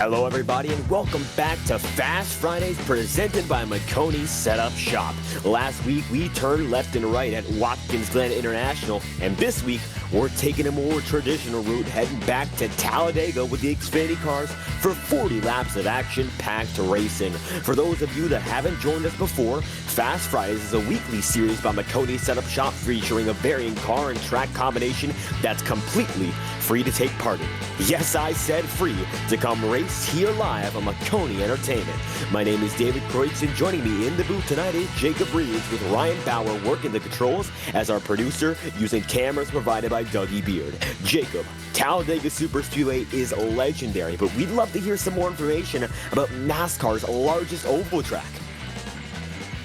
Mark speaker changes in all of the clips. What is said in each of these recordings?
Speaker 1: Hello everybody and welcome back to Fast Fridays presented by Maconi Setup Shop. Last week we turned left and right at Watkins Glen International, and this week we're taking a more traditional route heading back to Talladega with the Xfinity cars for 40 laps of action-packed racing. For those of you that haven't joined us before, Fast Fridays is a weekly series by Maconi Setup Shop featuring a varying car and track combination that's completely free to take part in. Yes, I said free, to come race here live on Maconi Entertainment. My name is David Kreutz, and joining me in the booth tonight is Jacob Reeves, with Ryan Bauer working the controls as our producer, using cameras provided by Dougie Beard. Jacob, Talladega Superspeedway is legendary, but we'd love to hear some more information about NASCAR's largest oval track.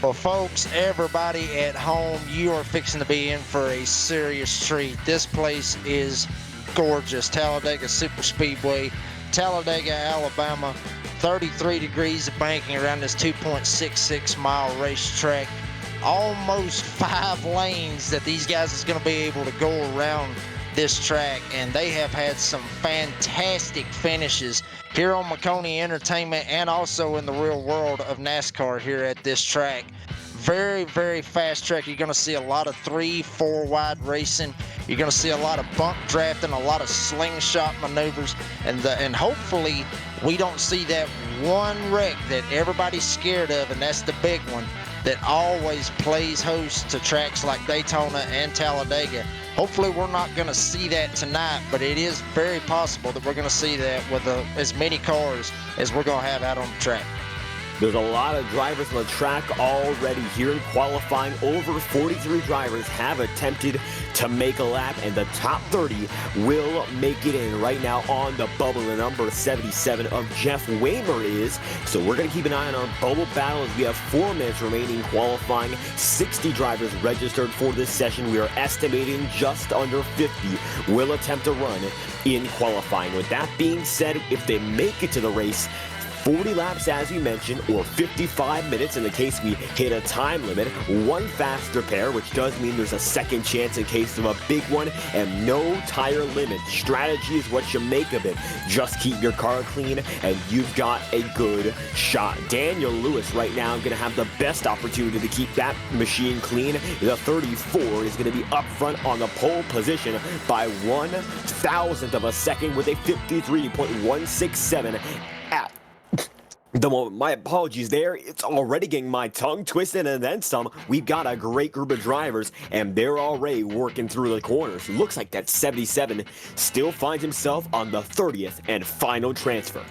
Speaker 2: Well, folks, everybody at home, you are fixing to be in for a serious treat. This place is gorgeous. Talladega Superspeedway, Talladega, Alabama. 33 degrees of banking around this 2.66 mile racetrack. Almost 5 lanes that these guys is going to be able to go around this track, and they have had some fantastic finishes here on Maconi Entertainment and also in the real world of NASCAR here at this track. Very, very fast track. You're going to see a lot of 3-4 wide racing. You're going to see a lot of bump drafting, a lot of slingshot maneuvers, and hopefully we don't see that one wreck that everybody's scared of, and that's the big one that always plays host to tracks like Daytona and Talladega. Hopefully we're not going to see that tonight, but it is very possible that we're going to see that with as many cars as we're going to have out on the track.
Speaker 1: There's a lot of drivers on the track already here in qualifying. Over 43 drivers have attempted to make a lap, and the top 30 will make it in. Right now on the bubble, the number 77 of Jeff Waymer is. So we're going to keep an eye on our bubble battle as we have 4 minutes remaining qualifying. 60 drivers registered for this session. We are estimating just under 50 will attempt to run in qualifying. With that being said, if they make it to the race, 40 laps as we mentioned, or 55 minutes in the case we hit a time limit, 1 faster pair, which does mean there's a second chance in case of a big one, and no tire limit. Strategy is what you make of it. Just keep your car clean and you've got a good shot. Daniel Lewis right now going to have the best opportunity to keep that machine clean. The 34 is going to be up front on the pole position by 1/1000th of a second with a 53.167 at the moment. My apologies there. It's already getting my tongue twisted and then some. We've got a great group of drivers, and they're already working through the corners. Looks like that 77 still finds himself on the 30th and final transfer.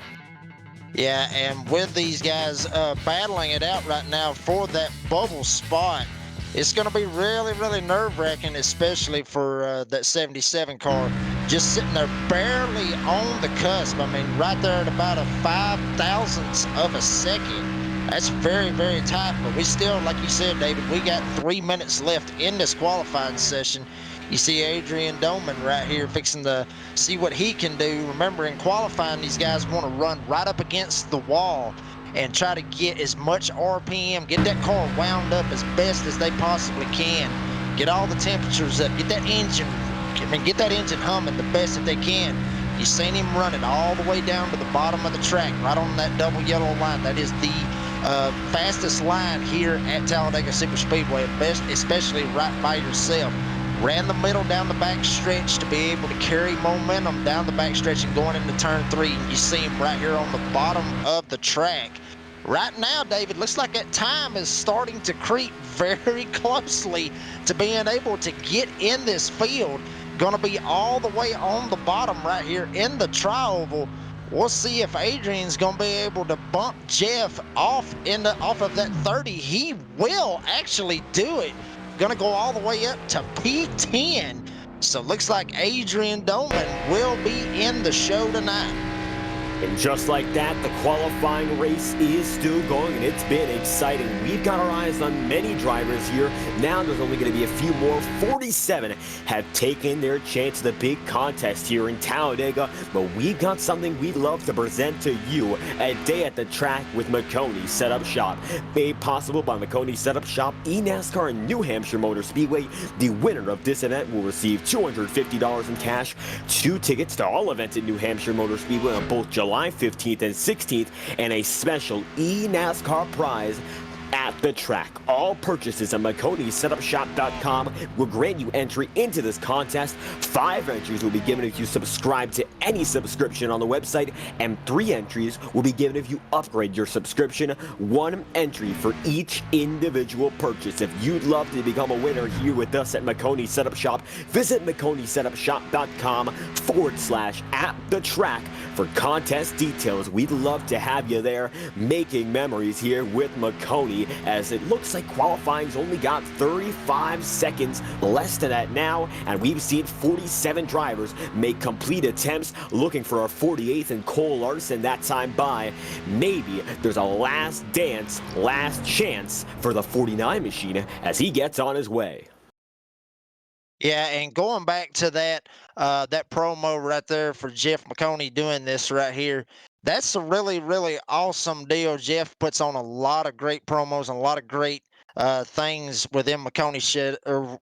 Speaker 2: Yeah, and with these guys battling it out right now for that bubble spot, it's going to be really, really nerve-wracking, especially for that 77 car. Just sitting there barely on the cusp. I mean, right there at about a 5/1000th of a second. That's very, very tight. But we still, like you said, David, we got 3 minutes left in this qualifying session. You see Adrian Doman right here fixing to see what he can do. Remember, in qualifying, these guys want to run right up against the wall and try to get as much RPM, get that car wound up as best as they possibly can. Get all the temperatures up, get that engine humming the best that they can. You've seen him running all the way down to the bottom of the track, right on that double yellow line. That is the fastest line here at Talladega Superspeedway, especially right by yourself. Ran the middle down the back stretch to be able to carry momentum down the back stretch and going into turn 3. And you see him right here on the bottom of the track. Right now, David, looks like that time is starting to creep very closely to being able to get in this field. Going to be all the way on the bottom right here in the tri-oval. We'll see if Adrian's going to be able to bump Jeff off of that 30. He will actually do it. Going to go all the way up to P10. So looks like Adrian Doman will be in the show tonight.
Speaker 1: And just like that, the qualifying race is still going, and it's been exciting. We've got our eyes on many drivers here. Now there's only going to be a few more. 47 have taken their chance at the big contest here in Talladega, but we've got something we'd love to present to you. A day at the track with Maconi Setup Shop. Made possible by Maconi Setup Shop, eNASCAR, and New Hampshire Motor Speedway. The winner of this event will receive $250 in cash, 2 tickets to all events at New Hampshire Motor Speedway on both July July 15th and 16th, and a special eNASCAR prize at the track. All purchases on MaconiSetupShop.com will grant you entry into this contest. 5 entries will be given if you subscribe to any subscription on the website, and 3 entries will be given if you upgrade your subscription. 1 entry for each individual purchase. If you'd love to become a winner here with us at Maconi Setup Shop, visit MaconiSetupShop.com/@the-track for contest details. We'd love to have you there making memories here with Maconi, as it looks like qualifying's only got 35 seconds less than that now, and we've seen 47 drivers make complete attempts, looking for our 48th and Cole Larson that time by. Maybe there's a last dance, last chance for the 49 machine as he gets on his way.
Speaker 2: Yeah, and going back to that promo right there for Jeff Maconi doing this right here, that's a really, really awesome deal. Jeff puts on a lot of great promos and a lot of great things within Maconi shed, or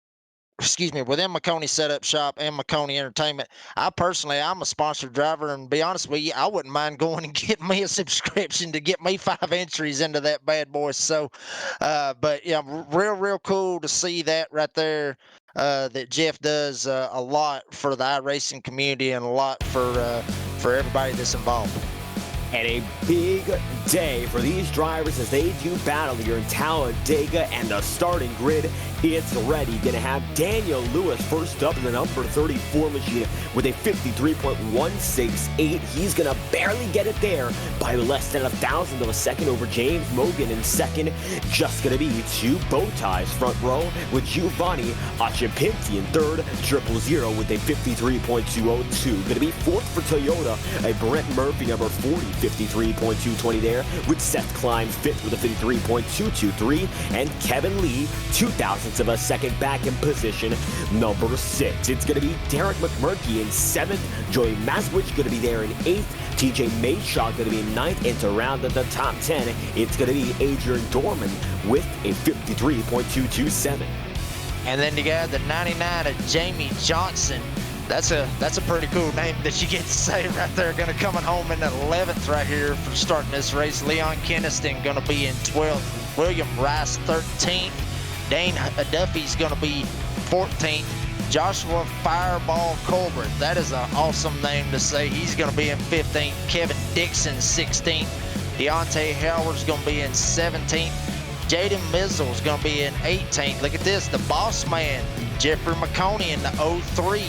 Speaker 2: excuse me, within Maconi Setup Shop and Maconi Entertainment. I'm a sponsored driver, and be honest with you, I wouldn't mind going and getting me a subscription to get me 5 entries into that bad boy. So, but yeah, real cool to see that right there. That Jeff does a lot for the iRacing community and a lot for everybody that's involved.
Speaker 1: And a big day for these drivers as they do battle here in Talladega, and the starting grid, it's ready. Gonna have Daniel Lewis first up in the number 34 machine with a 53.168. He's gonna barely get it there by less than 1,000 of a second over James Mogan in second. Just gonna be 2 bow ties front row with Giovanni Achipinti in third, 000 with a 53.202. Gonna be fourth for Toyota, a Brent Murphy number 40, 53.220 there, with Seth Klein fifth with a 53.223, and Kevin Lee 0.02 of a second back in position number 6. It's going to be Derek McMurky in 7th, Joey Maswich going to be there in 8th, TJ Mayshaw going to be in 9th, and to round out the top 10, it's going to be Adrian Dorman with a 53.227.
Speaker 2: And then you got the 99 of Jamie Johnson. That's a pretty cool name that you get to say right there. Going to coming home in 11th right here for starting this race. Leon Keniston going to be in 12th. William Rice 13th. Dane Duffy's going to be 14th. Joshua Fireball Colbert, that is an awesome name to say. He's going to be in 15th. Kevin Dixon 16th. Deontay Howard's going to be in 17th. Jaden Mizzle's going to be in 18th. Look at this, the boss man, Jeffrey Maconi in the 03.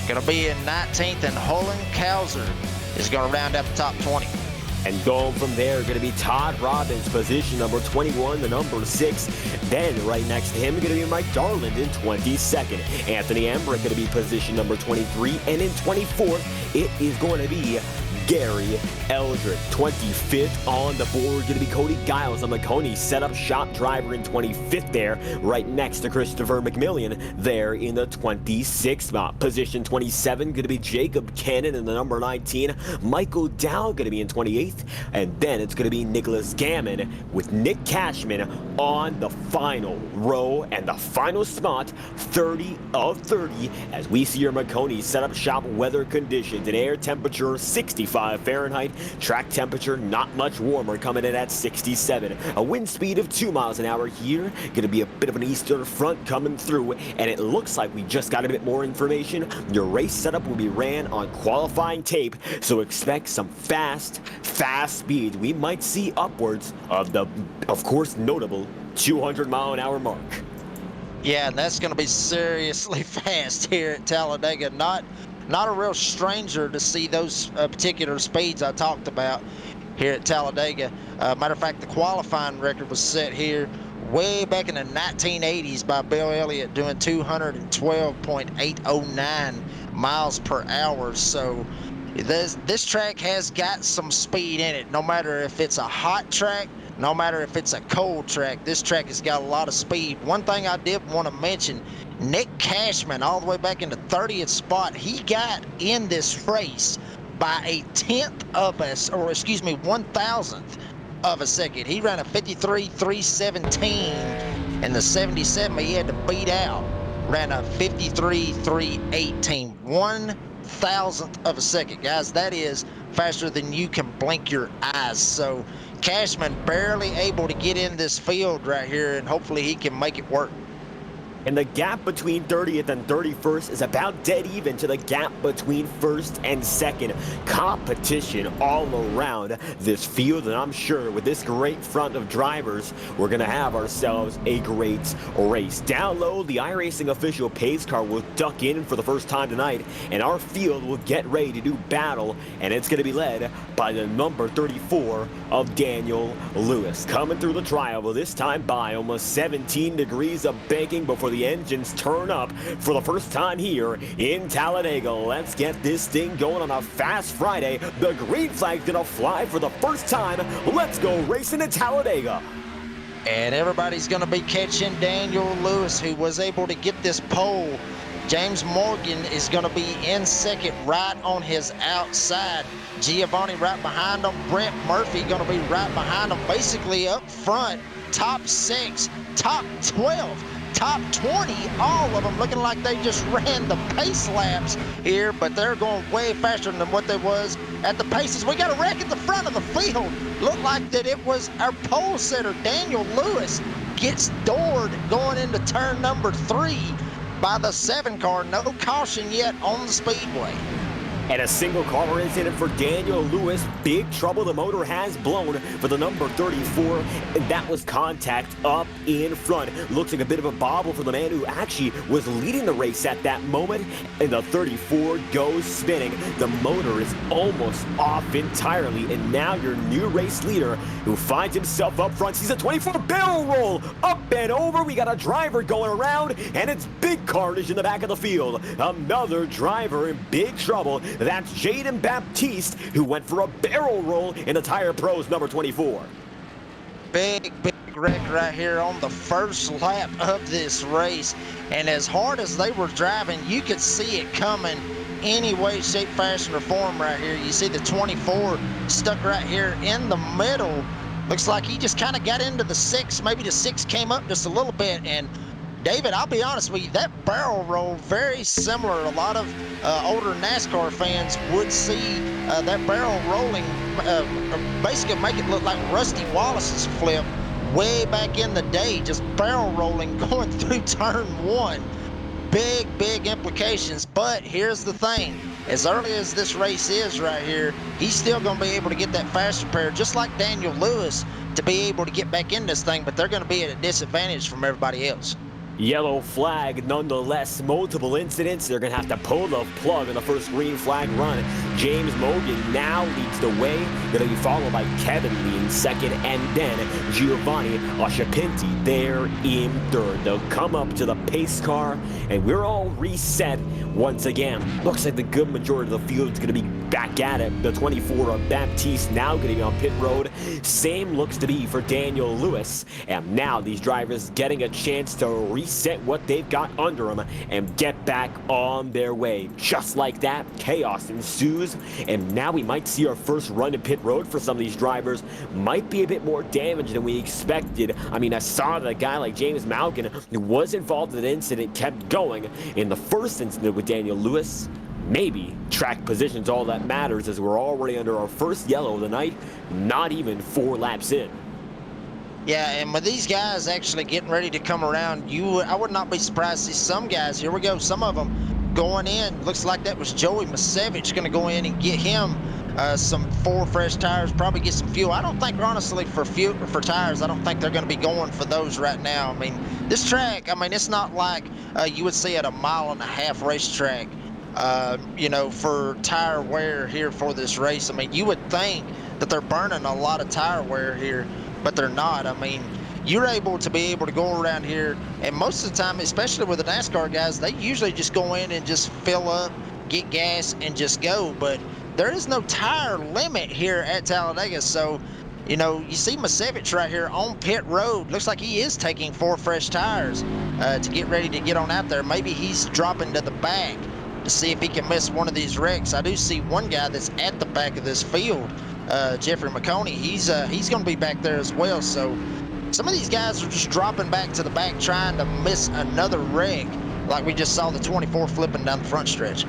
Speaker 2: Going to be in 19th, and Holden Kauser is going to round up the top 20.
Speaker 1: And going from there, going to be Todd Robbins, position number 21, the number 6. Then right next to him, going to be Mike Darland in 22nd. Anthony Embrick going to be position number 23. And in 24th, it is going to be Gary Eldred. 25th on the board, going to be Cody Giles, a Maconi Setup Shop driver in 25th there, right next to Christopher McMillian there in the 26th spot. Position 27, going to be Jacob Cannon in the number 19. Michael Dow going to be in 28th, and then it's going to be Nicholas Gammon with Nick Cashman on the final row and the final spot, 30 of 30, as we see your Maconi Setup Shop weather conditions. An air temperature 65 Fahrenheit, track temperature not much warmer, coming in at 67. A wind speed of 2 miles an hour here. Going to be a bit of an eastern front coming through, and it looks like we just got a bit more information. Your race setup will be ran on qualifying tape, so expect some fast speeds. We might see upwards of the, of course, notable 200-mile-an-hour mark.
Speaker 2: Yeah, and that's going to be seriously fast here at Talladega. Not a real stranger to see those particular speeds I talked about here at Talladega. Matter of fact, the qualifying record was set here way back in the 1980s by Bill Elliott, doing 212.809 miles per hour. So this track has got some speed in it. No matter if it's a hot track, no matter if it's a cold track, this track has got a lot of speed. One thing I did want to mention, Nick Cashman, all the way back in the 30th spot, he got in this race by a 1,000th of a second. He ran a 53.317 in the 77. He had to beat out, ran a 53.318. 1 thousandth of a second, guys. That is faster than you can blink your eyes. So Cashman barely able to get in this field right here, and hopefully he can make it work.
Speaker 1: And the gap between 30th and 31st is about dead even to the gap between 1st and 2nd. Competition all around this field, and I'm sure with this great front of drivers, we're going to have ourselves a great race. Down low, the iRacing official pace car will duck in for the first time tonight, and our field will get ready to do battle, and it's going to be led by the number 34 of Daniel Lewis. Coming through the trial, this time by almost 17 degrees of banking before the engines turn up for the first time here in Talladega. Let's get this thing going on a fast Friday. The green flag's gonna fly for the first time. Let's go racing at Talladega.
Speaker 2: And everybody's going to be catching Daniel Lewis, who was able to get this pole. James Morgan is going to be in second right on his outside. Giovanni right behind him. Brett Murphy going to be right behind him. Basically up front, top 6, top 12. Top 20, all of them looking like they just ran the pace laps here, but they're going way faster than what they was at the paces. We got a wreck at the front of the field. Looked like that it was our pole setter, Daniel Lewis, gets doored going into turn number 3 by the 7 car. No caution yet on the speedway.
Speaker 1: And a single car incident for Daniel Lewis. Big trouble the motor has blown for the number 34. And that was contact up in front. Looks like a bit of a bobble for the man who actually was leading the race at that moment. And the 34 goes spinning. The motor is almost off entirely. And now your new race leader who finds himself up front sees a 24 barrel roll. Up and over. We got a driver going around. And it's big carnage in the back of the field. Another driver in big trouble. That's Jaden Baptiste, who went for a barrel roll in the Tire Pros number 24.
Speaker 2: Big wreck right here on the first lap of this race. And as hard as they were driving, you could see it coming any way, shape, fashion, or form right here. You see the 24 stuck right here in the middle. Looks like he just kind of got into the 6. Maybe the 6 came up just a little bit. And David, I'll be honest with you, that barrel roll, very similar. A lot of older NASCAR fans would see that barrel rolling, basically make it look like Rusty Wallace's flip way back in the day, just barrel rolling going through turn 1. Big implications, but here's the thing. As early as this race is right here, he's still going to be able to get that fast repair, just like Daniel Lewis, to be able to get back in this thing, but they're going to be at a disadvantage from everybody else.
Speaker 1: Yellow flag nonetheless. Multiple incidents. They're going to have to pull the plug in the first green flag run. James Morgan now leads the way. Going to be followed by Kevin Lee in second, and then Giovanni Oshapinti there in third. They'll come up to the pace car, and we're all reset once again. Looks like the good majority of the field is going to be back at it. The 24 of Baptiste now getting on pit road. Same looks to be for Daniel Lewis. And now these drivers getting a chance to reset what they've got under them and get back on their way. Just like that, chaos ensues, and now we might see our first run to pit road for some of these drivers. Might be a bit more damage than we expected. I mean, I saw that a guy like James Malkin, who was involved in the incident, kept going. In the first incident with Daniel Lewis, maybe track position's all that matters, as we're already under our first yellow of the night, not even 4 laps in.
Speaker 2: Yeah, and with these guys actually getting ready to come around, I would not be surprised to see some guys, here we go, some of them going in. Looks like that was Joey Masevich going to go in and get him some 4 fresh tires, probably get some fuel. I don't think, honestly, for tires, I don't think they're going to be going for those right now. I mean, this track, I mean, it's not like you would see at a 1.5-mile racetrack, you know, for tire wear here for this race. I mean, you would think that they're burning a lot of tire wear here, but they're not. I mean, you're able to go around here, and most of the time, especially with the NASCAR guys, they usually just go in and just fill up, get gas, and just go. But there is no tire limit here at Talladega, so, you know, you see Masevich right here on pit road. Looks like he is taking 4 fresh tires to get ready to get on out there. Maybe he's dropping to the back to see if he can miss one of these wrecks. I do see one guy that's at the back of this field, Jeffrey Maconi. He's going to be back there as well. So some of these guys are just dropping back to the back, trying to miss another wreck, like we just saw the 24 flipping down the front stretch.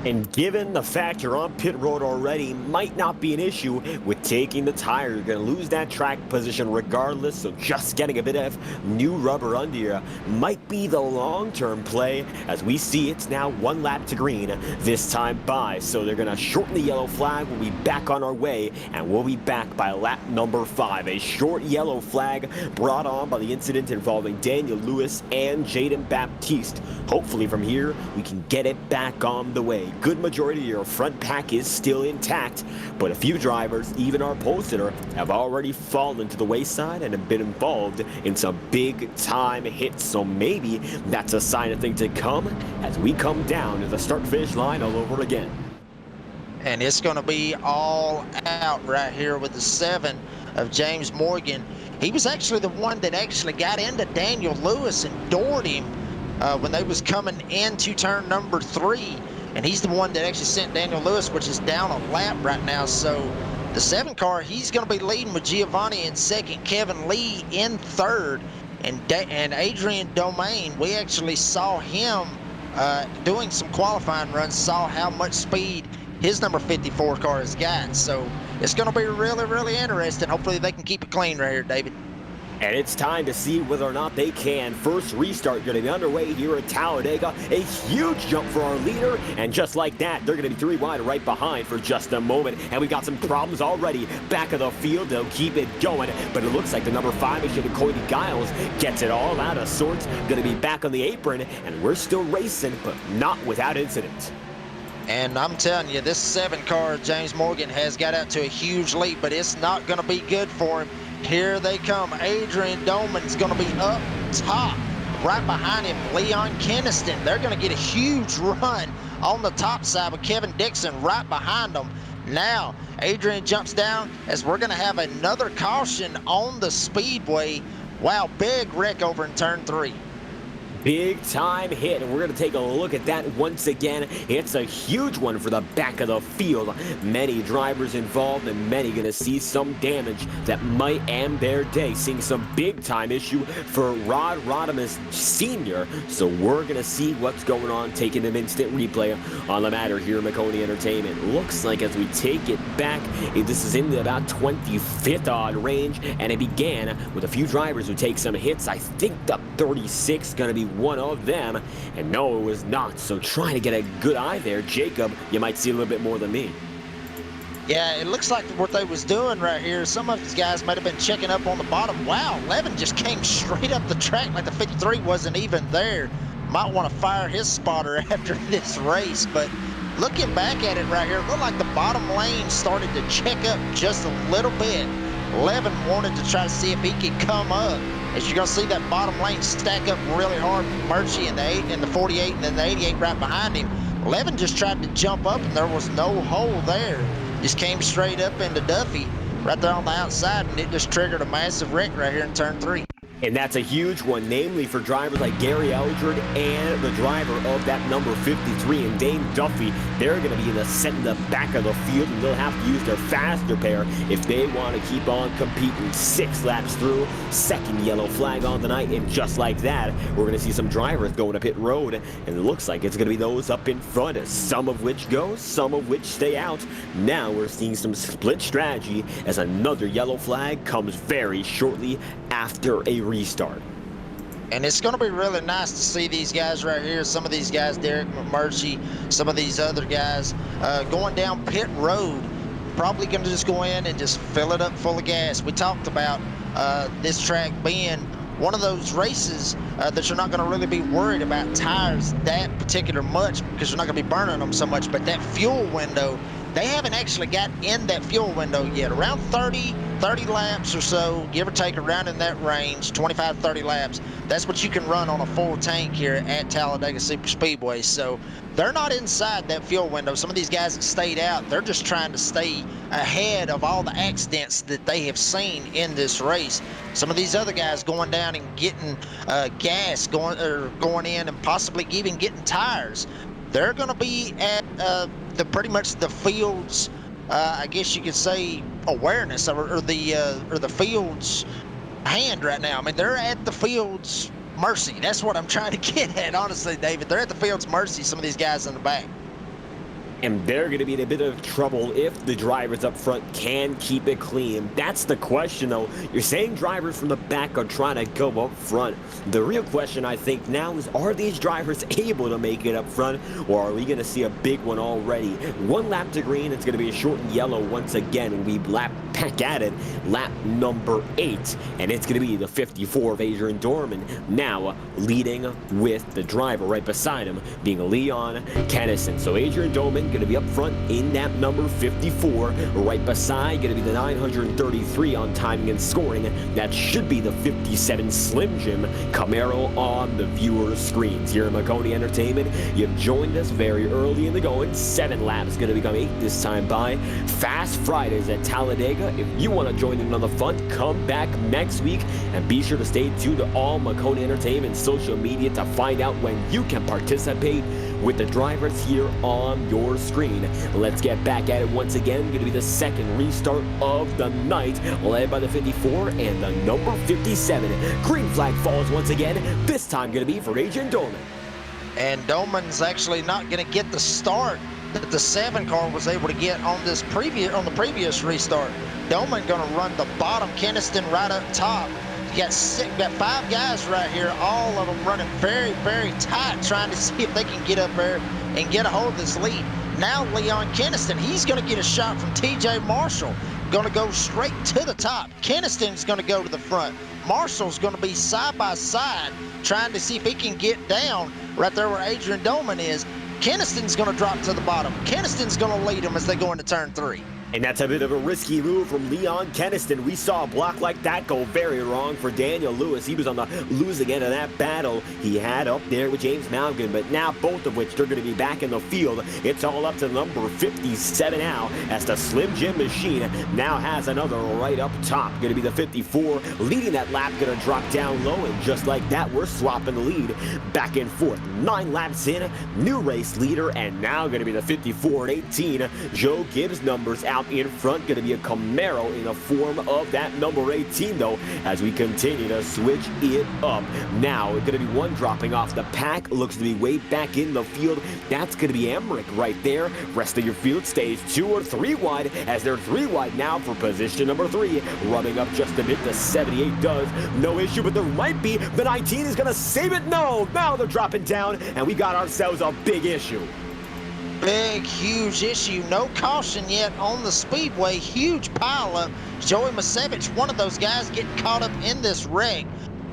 Speaker 1: And given the fact you're on pit road already, might not be an issue with taking the tire. You're going to lose that track position regardless, so just getting a bit of new rubber under you might be the long-term play. As we see, it's now 1 lap to green this time by, so they're going to shorten the yellow flag. We'll be back on our way, and we'll be back by lap number 5. A short yellow flag brought on by the incident involving Daniel Lewis and Jaden Baptiste. Hopefully from here, we can get it back on the way. Good majority of your front pack is still intact, but a few drivers, even our pole sitter, have already fallen to the wayside and have been involved in some big time hits. So maybe that's a sign of things to come as we come down to the start finish line all over again.
Speaker 2: And it's going to be all out right here with the 7 of James Morgan. He was actually the one that actually got into Daniel Lewis and doored him when they was coming into turn number 3. And he's the one that actually sent Daniel Lewis, which is down a lap right now. So the 7 car, he's going to be leading with Giovanni in second, Kevin Lee in third, and Adrian Domain. We actually saw him doing some qualifying runs, saw how much speed his number 54 car has got. So it's going to be really, really interesting. Hopefully they can keep it clean right here, David.
Speaker 1: And it's time to see whether or not they can. First restart going to be underway here at Talladega. A huge jump for our leader. And just like that, they're going to be 3 wide right behind for just a moment. And we got some problems already. Back of the field, they'll keep it going. But it looks like the number 5, Cody Giles, gets it all out of sorts. Going to be back on the apron. And we're still racing, but not without incident.
Speaker 2: And I'm telling you, this 7 car, James Morgan, has got out to a huge lead, but it's not going to be good for him. Here they come. Adrian Doman's going to be up top. Right behind him, Leon Keniston. They're going to get a huge run on the top side with Kevin Dixon right behind them. Now, Adrian jumps down as we're going to have another caution on the speedway. Wow, big wreck over in turn 3.
Speaker 1: Big time hit, and we're going to take a look at that once again. It's a huge one for the back of the field. Many drivers involved, and many going to see some damage that might end their day. Seeing some big time issue for Rod Rodimus Sr. So we're going to see what's going on, taking an instant replay on the matter here at Maconi Entertainment. Looks like as we take it back, this is in the about 25th odd range, and it began with a few drivers who take some hits. I think the 36 going to be one of them, and no, it was not. So trying to get a good eye there, Jacob, you might see a little bit more than me.
Speaker 2: Yeah, it looks like what they was doing right here, some of these guys might have been checking up on the bottom. Wow, Levin just came straight up the track like the 53 wasn't even there. Might want to fire his spotter after this race, but looking back at it right here, it looked like the bottom lane started to check up just a little bit. Levin wanted to try to see if he could come up. As you're going to see that bottom lane stack up really hard, Murchie in the 8 and the 48 and then the 88 right behind him. Levin just tried to jump up and there was no hole there. Just came straight up into Duffy right there on the outside, and it just triggered a massive wreck right here in turn 3.
Speaker 1: And that's a huge one, namely for drivers like Gary Eldred and the driver of that number 53 and Dane Duffy. They're going to be in the back of the field, and they'll have to use their faster pair if they want to keep on competing. 6 laps through, second yellow flag on the night, and just like that, we're going to see some drivers going to pit road, and it looks like it's going to be those up in front, some of which go, some of which stay out. Now we're seeing some split strategy as another yellow flag comes very shortly after a restart.
Speaker 2: And it's going to be really nice to see these guys right here. Some of these guys, Derek McMurtry, some of these other guys going down pit road. Probably going to just go in and just fill it up full of gas. We talked about this track being one of those races that you're not going to really be worried about tires that particular much because you're not going to be burning them so much. But that fuel window, they haven't actually got in that fuel window yet. Around 30 laps or so, give or take, around in that range, 25, 30 laps. That's what you can run on a full tank here at Talladega Super Speedway. So they're not inside that fuel window. Some of these guys that stayed out, they're just trying to stay ahead of all the accidents that they have seen in this race. Some of these other guys going down and getting gas, going in and possibly even getting tires. They're going to be at pretty much the field's, I guess you could say, awareness or the field's hand right now. I mean, they're at the field's mercy. That's what I'm trying to get at, honestly, David. They're at the field's mercy, some of these guys in the back.
Speaker 1: And they're going to be in a bit of trouble if the drivers up front can keep it clean. That's the question, though. You're saying drivers from the back are trying to go up front. The real question, I think, now is, are these drivers able to make it up front, or are we going to see a big one already? 1 lap to green. It's going to be a shortened yellow once again when we lap back at it. Lap number 8, and it's going to be the 54 of Adrian Dorman, now leading with the driver right beside him being Leon Kennison. So Adrian Dorman going to be up front in that number 54. Right beside, going to be the 933 on timing and scoring. That should be the 57 Slim Jim Camaro on the viewer screens. Here at Maconi Entertainment, you've joined us very early in the going. 7 laps, going to become 8 this time by Fast Fridays at Talladega. If you want to join in on the fun, come back next week, and be sure to stay tuned to all Maconi Entertainment social media to find out when you can participate with the drivers here on your screen. Let's get back at it once again. Going to be the second restart of the night, led by the 54 and the number 57. Green flag falls once again, this time going to be for Adrian Dorman.
Speaker 2: And Dorman's actually not going to get the start that the 7 car was able to get on the previous restart. Dorman going to run the bottom, Kennison right up top. You got 5 guys right here, all of them running very, very tight, trying to see if they can get up there and get a hold of this lead. Now Leon Kennison, he's going to get a shot from TJ Marshall, going to go straight to the top. Kennison's going to go to the front. Marshall's going to be side by side, trying to see if he can get down right there where Adrian Dorman is. Kennison's going to drop to the bottom. Kennison's going to lead them as they go into turn 3.
Speaker 1: And that's a bit of a risky move from Leon Kennison. We saw a block like that go very wrong for Daniel Lewis. He was on the losing end of that battle he had up there with James Malgin, but now both of which they're going to be back in the field. It's all up to number 57 now, as the Slim Jim machine now has another right up top. Going to be the 54 leading that lap, going to drop down low, and just like that, we're swapping the lead back and forth. 9 laps in, new race leader, and now going to be the 54 and 18. Joe Gibbs numbers out in front, going to be a Camaro in the form of that number 18, though, as we continue to switch it up. Now, it's going to be 1 dropping off the pack, looks to be way back in the field. That's going to be Emmerich right there. Rest of your field stays 2 or 3 wide, as they're 3 wide now for position number 3. Rubbing up just a bit, the 78 does. No issue, but there might be. The 19 is going to save it. No, now they're dropping down, and we got ourselves a big issue.
Speaker 2: Big, huge issue. No caution yet on the speedway. Huge pileup. Joey Masevich, one of those guys, getting caught up in this wreck.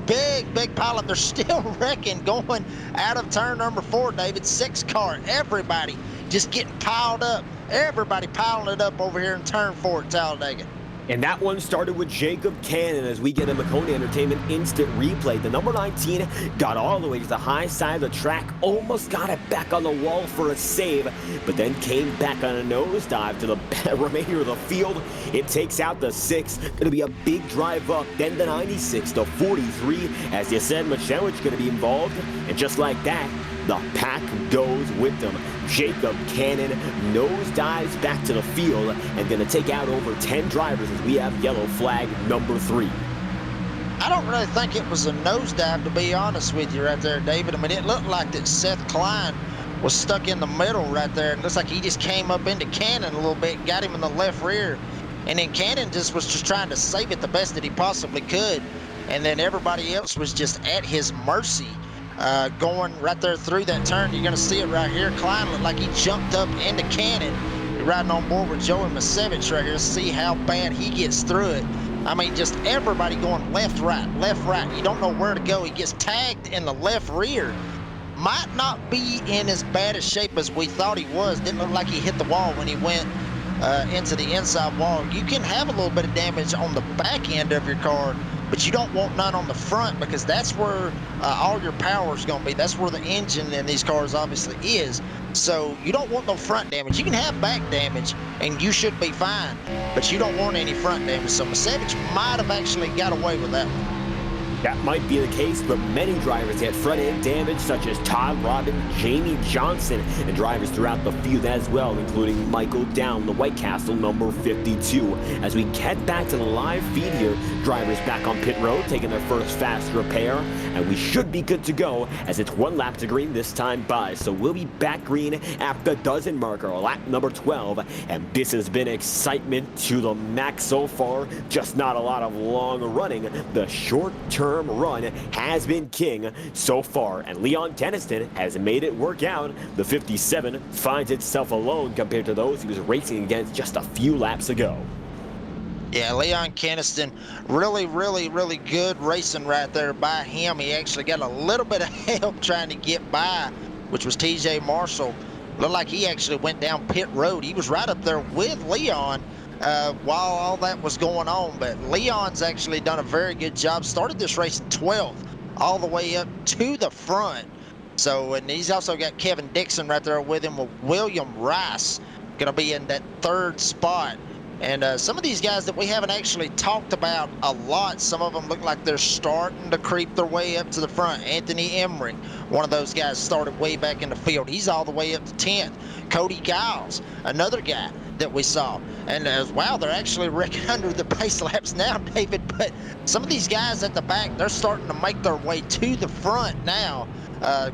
Speaker 2: Big pileup. They're still wrecking going out of turn number 4, David. 6 car. Everybody just getting piled up. Everybody piling it up over here in turn 4 at Talladega.
Speaker 1: And that one started with Jacob Cannon as we get a Maconi Entertainment instant replay. The number 19 got all the way to the high side of the track, almost got it back on the wall for a save, but then came back on a nosedive to the remainder of the field. It takes out the 6, going to be a big drive up, then the 96, the 43, as you said, Machellich going to be involved, and just like that, the pack goes with them. Jacob Cannon nosedives back to the field and going to take out over 10 drivers as we have yellow flag number 3.
Speaker 2: I don't really think it was a nosedive, to be honest with you right there, David. I mean, it looked like that Seth Klein was stuck in the middle right there. It looks like he just came up into Cannon a little bit, got him in the left rear. And then Cannon was just trying to save it the best that he possibly could. And then everybody else was just at his mercy. Going right there through that turn. You're going to see it right here. Klein looked like he jumped up into Cannon. You're riding on board with Joey Masevich right here. See how bad he gets through it. I mean, just everybody going left, right, left, right. You don't know where to go. He gets tagged in the left rear. Might not be in as bad a shape as we thought he was. Didn't look like he hit the wall when he went into the inside wall. You can have a little bit of damage on the back end of your car, but you don't want none on the front, because that's where all your power is going to be. That's where the engine in these cars obviously is. So you don't want no front damage. You can have back damage, and you should be fine, but you don't want any front damage. So Masevich might have actually got away with that one.
Speaker 1: That might be the case, but many drivers get front-end damage, such as Todd Robin, Jamie Johnson, and drivers throughout the field as well, including Michael Down, the White Castle number 52. As we get back to the live feed here, drivers back on pit road taking their first fast repair, and we should be good to go as it's 1 lap to green this time by. So we'll be back green at the dozen marker, lap number 12, and this has been excitement to the max so far. Just not a lot of long running. The short-term run has been king so far, and Leon Keniston has made it work out. The 57 finds itself alone compared to those he was racing against just a few laps ago.
Speaker 2: Yeah, Leon Keniston, really good racing right there by him. He actually got a little bit of help trying to get by, which was TJ Marshall. Looked like he actually went down pit road. He was right up there with Leon while all that was going on, but Leon's actually done a very good job. Started this race in 12th, all the way up to the front. So, and he's also got Kevin Dixon right there with him, with William Rice gonna be in that 3rd spot. And some of these guys that we haven't actually talked about a lot, some of them look like they're starting to creep their way up to the front. Anthony Emery, one of those guys, started way back in the field. He's all the way up to 10th. Cody Giles, another guy that we saw. And wow, they're actually wrecking under the pace laps now, David. But some of these guys at the back, they're starting to make their way to the front now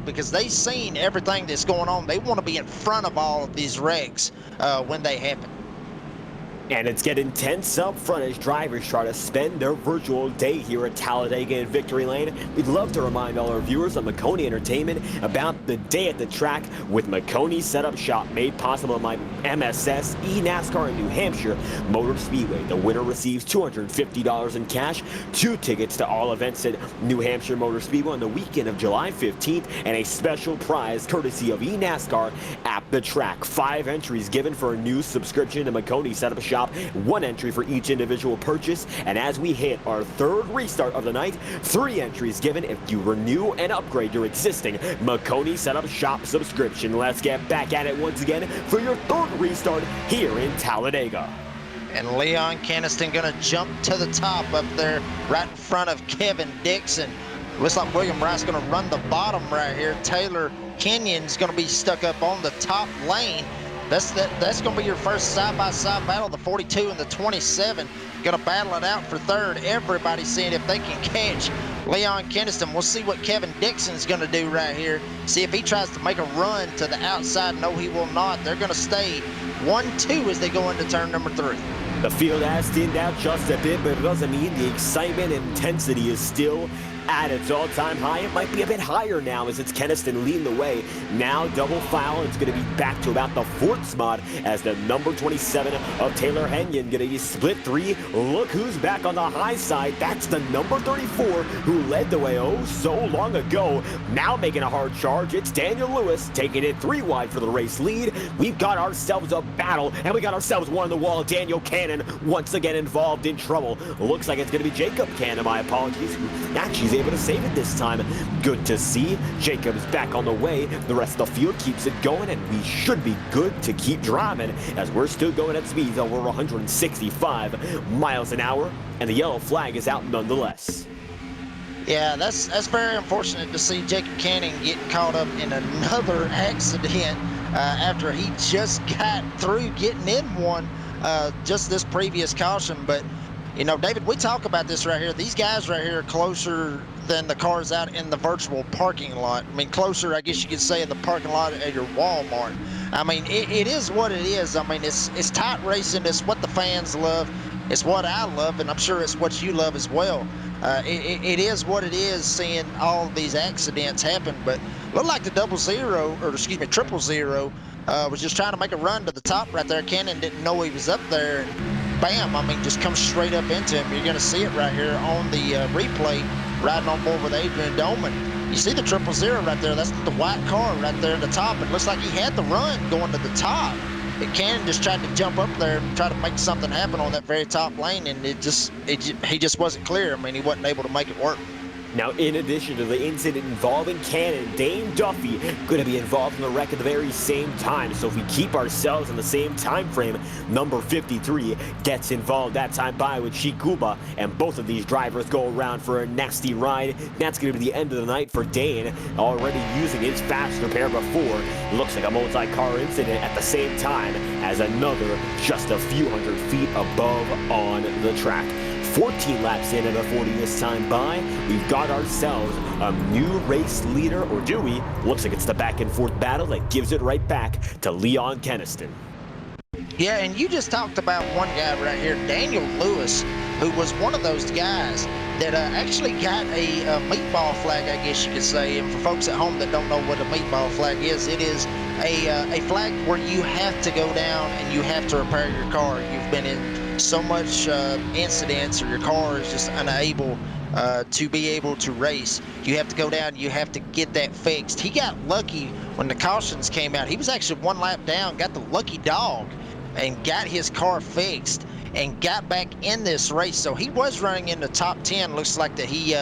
Speaker 2: because they've seen everything that's going on. They want to be in front of all of these wrecks when they happen.
Speaker 1: And it's getting tense up front as drivers try to spend their virtual day here at Talladega and Victory Lane. We'd love to remind all our viewers on Maconi Entertainment about the day at the track with Maconi Setup Shop, made possible by MSS, eNASCAR in New Hampshire Motor Speedway. The winner receives $250 in cash, 2 tickets to all events at New Hampshire Motor Speedway on the weekend of July 15th, and a special prize courtesy of eNASCAR at the track. 5 entries given for a new subscription to Maconi Setup Shop. 1 entry for each individual purchase, and as we hit our 3rd restart of the night, 3 entries given if you renew and upgrade your existing Maconi Setup Shop subscription. Let's get back at it once again for your 3rd restart here in Talladega.
Speaker 2: And Leon Keniston gonna jump to the top up there right in front of Kevin Dixon. Looks like William Rice gonna run the bottom right here. Taylor Kenyon's gonna be stuck up on the top lane. That's going to be your first side-by-side battle. The 42 and the 27 going to battle it out for 3rd. Everybody's seeing if they can catch Leon Keniston. We'll see what Kevin Dixon's going to do right here. See if he tries to make a run to the outside. No, he will not. They're going to stay 1-2 as they go into turn number 3.
Speaker 1: The field has thinned out just a bit, but it doesn't mean the excitement and intensity is still at its all-time high. It might be a bit higher now as it's Keniston leading the way. Now double foul. It's going to be back to about the 4th spot as the number 27 of Taylor Henyon going to be split 3. Look who's back on the high side. That's the number 34 who led the way oh so long ago. Now making a hard charge. It's Daniel Lewis taking it 3 wide for the race lead. We've got ourselves a battle, and we got ourselves one on the wall. Daniel Cannon once again involved in trouble. Looks like it's going to be Jacob Cannon, my apologies, who actually able to save it this time. Good to see. Jacob's back on the way. The rest of the field keeps it going, and we should be good to keep driving as we're still going at speeds over 165 miles an hour, and the yellow flag is out nonetheless.
Speaker 2: Yeah, that's very unfortunate to see Jacob Cannon get caught up in another accident after he just got through getting in one just this previous caution. But you know, David, we talk about this right here. These guys right here are closer than the cars out in the virtual parking lot. I mean, closer, I guess you could say, in the parking lot at your Walmart. I mean, it is what it is. I mean, it's tight racing. It's what the fans love. It's what I love, and I'm sure it's what you love as well. It is what it is, seeing all of these accidents happen. But looked like the 000 was just trying to make a run to the top right there. Cannon didn't know he was up there. And bam, I mean, just comes straight up into him. You're going to see it right here on the replay, riding on board with Adrian Doman. You see the 000 right there. That's the white car right there at the top. It looks like he had the run going to the top. But Cannon just tried to jump up there and try to make something happen on that very top lane, and he just wasn't clear. I mean, he wasn't able to make it work.
Speaker 1: Now, in addition to the incident involving Cannon, Dane Duffy going to be involved in the wreck at the very same time. So if we keep ourselves in the same time frame, number 53 gets involved that time by with Shikuba, and both of these drivers go around for a nasty ride. That's going to be the end of the night for Dane, already using his fast repair before. Looks like a multi-car incident at the same time as another just a few hundred feet above on the track. 14 laps in at a 40 this time by. We've got ourselves a new race leader, or do we? Looks like it's the back and forth battle that gives it right back to Leon Keniston.
Speaker 2: Yeah, and you just talked about one guy right here, Daniel Lewis, who was one of those guys that actually got a meatball flag, I guess you could say. And for folks at home that don't know what a meatball flag is, it is a flag where you have to go down and you have to repair your car. You've been in so much incidents, or your car is just unable to be able to race. You have to go down, you have to get that fixed. He got lucky when the cautions came out. He was actually one lap down, got the lucky dog, and got his car fixed and got back in this race. So he was running in the top 10. Looks like that he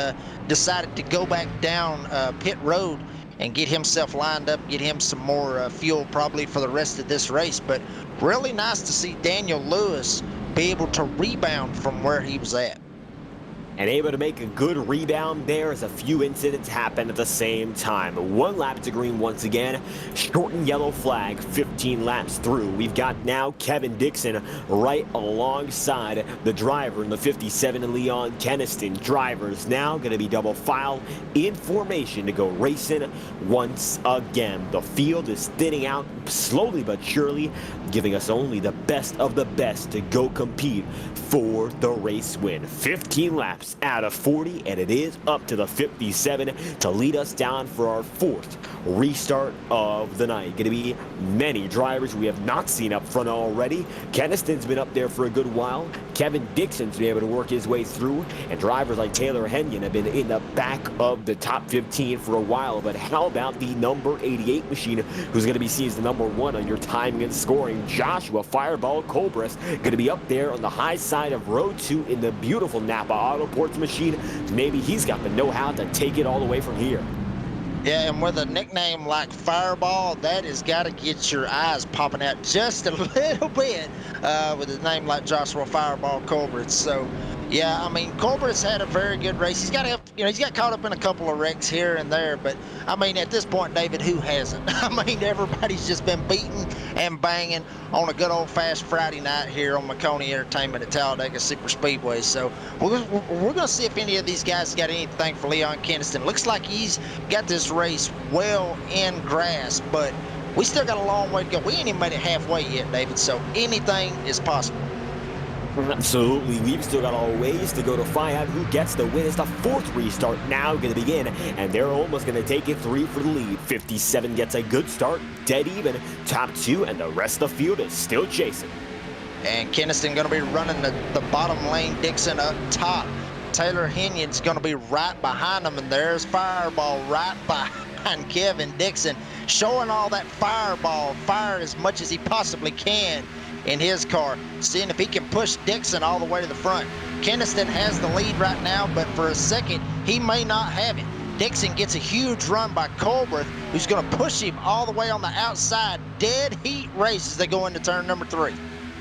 Speaker 2: decided to go back down pit road and get himself lined up, get him some more fuel probably for the rest of this race. But really nice to see Daniel Lewis be able to rebound from where he was at.
Speaker 1: And able to make a good rebound there as a few incidents happen at the same time. One lap to green once again. Shortened yellow flag, 15 laps through. We've got now Kevin Dixon right alongside the driver in the 57, Leon Keniston. Drivers now going to be double file in formation to go racing once again. The field is thinning out slowly but surely, giving us only the best of the best to go compete for the race win. 15 laps out of 40, and it is up to the 57 to lead us down for our fourth restart of the night. Going to be many drivers we have not seen up front already. Keniston's been up there for a good while. Kevin Dixon's been able to work his way through, and drivers like Taylor Henyon have been in the back of the top 15 for a while. But how about the number 88 machine, who's going to be seen as the number 1 on your timing and scoring? Joshua Fireball Cobras going to be up there on the high side of row 2 in the beautiful Napa Autoports machine. Maybe he's got the know-how to take it all the way from here.
Speaker 2: Yeah, and with a nickname like Fireball, that has got to get your eyes popping out just a little bit with a name like Joshua Fireball Colbert. So, yeah, I mean, Colbert's had a very good race. He's got he's got caught up in a couple of wrecks here and there, but I mean, at this point, David, who hasn't? I mean, everybody's just been beating and banging on a good old-fashioned Friday night here on Maconi Entertainment at Talladega Super Speedway. So we're going to see if any of these guys got anything for Leon Keniston. Looks like he's got this race well in grasp, but we still got a long way to go. We ain't even made it halfway yet, David, so anything is possible.
Speaker 1: Absolutely. We've still got a ways to go to find out who gets the win. It's the fourth restart now going to begin, and they're almost going to take it 3 for the lead. 57 gets a good start, dead even, top 2, and the rest of the field is still chasing.
Speaker 2: And Keniston going to be running the bottom lane, Dixon up top. Taylor Henyon's going to be right behind him, and there's Fireball right behind Kevin Dixon, showing all that Fireball, fire as much as he possibly can in his car, seeing if he can push Dixon all the way to the front. Keniston has the lead right now, but for a second, he may not have it. Dixon gets a huge run by Colbert, who's going to push him all the way on the outside. Dead heat race as they go into turn number 3.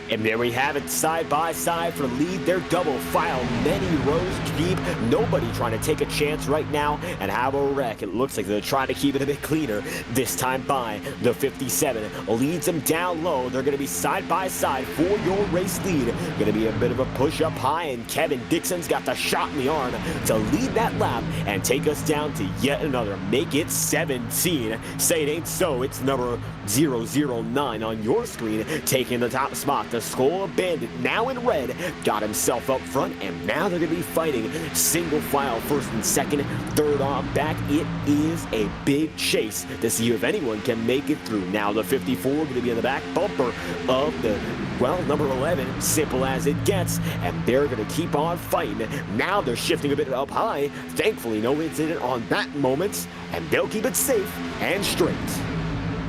Speaker 1: And there we have it, side by side for the lead. They're double file, many rows deep. Nobody trying to take a chance right now and have a wreck. It looks like they're trying to keep it a bit cleaner this time by. The 57 leads them down low. They're going to be side by side for your race lead. Going to be a bit of a push up high, and Kevin Dixon's got the shot in the arm to lead that lap and take us down to yet another. Make it 17. Say it ain't so. It's number 009 on your screen, taking the top spot. The Skull Bandit, now in red, got himself up front, and now they're going to be fighting single file, first and second, third on back. It is a big chase to see if anyone can make it through. Now the 54 going to be in the back bumper of the, well, number 11, simple as it gets, and they're going to keep on fighting. Now they're shifting a bit up high. Thankfully, no incident on that moment, and they'll keep it safe and straight.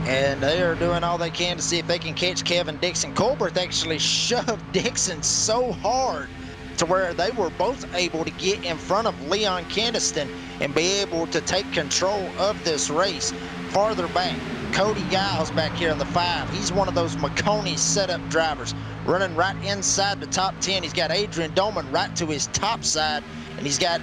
Speaker 2: And they are doing all they can to see if they can catch Kevin Dixon. Colbert actually shoved Dixon so hard to where they were both able to get in front of Leon Keniston and be able to take control of this race. Farther back, Cody Giles back here in the 5. He's one of those Maconi Setup drivers running right inside the top 10. He's got Adrian Dolman right to his top side, and he's got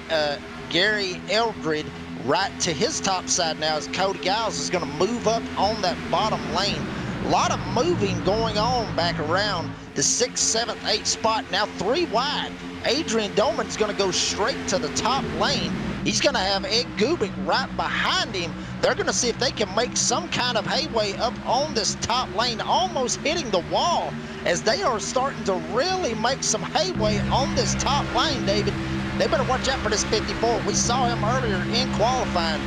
Speaker 2: Gary Eldred right to his top side now as Cody Giles is going to move up on that bottom lane. A lot of moving going on back around the 6th, 7th, 8th spot. Now 3 wide. Adrian Dolman's going to go straight to the top lane. He's going to have Ed Gubick right behind him. They're going to see if they can make some kind of headway up on this top lane, almost hitting the wall as they are starting to really make some headway on this top lane, David. They better watch out for this 54. We saw him earlier in qualifying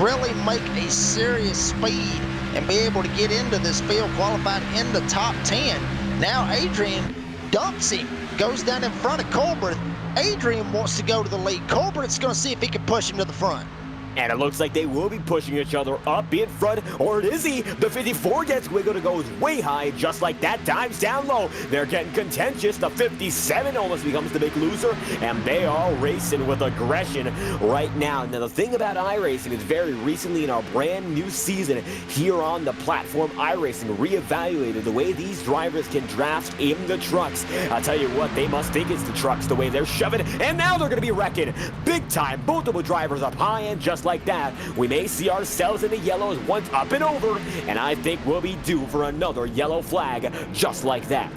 Speaker 2: really make a serious speed and be able to get into this field, qualified in the top 10. Now Adrian dumps him, goes down in front of Colbert. Adrian wants to go to the lead. Colbert's going to see if he can push him to the front.
Speaker 1: And it looks like they will be pushing each other up in front, or is he? The 54 gets wiggled and goes way high, just like that, dives down low. They're getting contentious. The 57 almost becomes the big loser, and they are racing with aggression right now. Now, the thing about iRacing is very recently in our brand new season here on the platform, iRacing reevaluated the way these drivers can draft in the trucks. I'll tell you what, they must think it's the trucks, the way they're shoving, and now they're going to be wrecking big time. Multiple drivers up high, and just like that, we may see ourselves in the yellows once up and over, and I think we'll be due for another yellow flag just like that.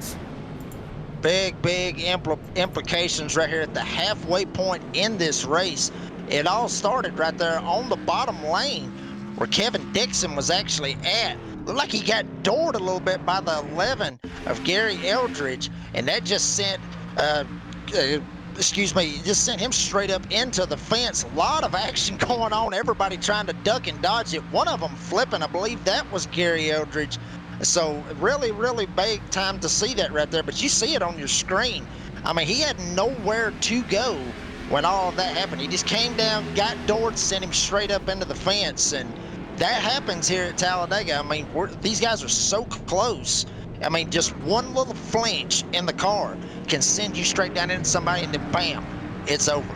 Speaker 2: Big implications right here at the halfway point in this race. It all started right there on the bottom lane where Kevin Dixon was actually at. Looked like he got doored a little bit by the 11 of Gary Eldridge, and that just sent just sent him straight up into the fence. A lot of action going on, everybody trying to duck and dodge it. One of them flipping, I believe that was Gary Eldridge. So really, really big time to see that right there, but you see it on your screen. I mean, he had nowhere to go when all of that happened. He just came down, got doored, sent him straight up into the fence, and that happens here at Talladega. I mean, these guys are so close. I mean, just one little flinch in the car can send you straight down into somebody, and then bam, it's over.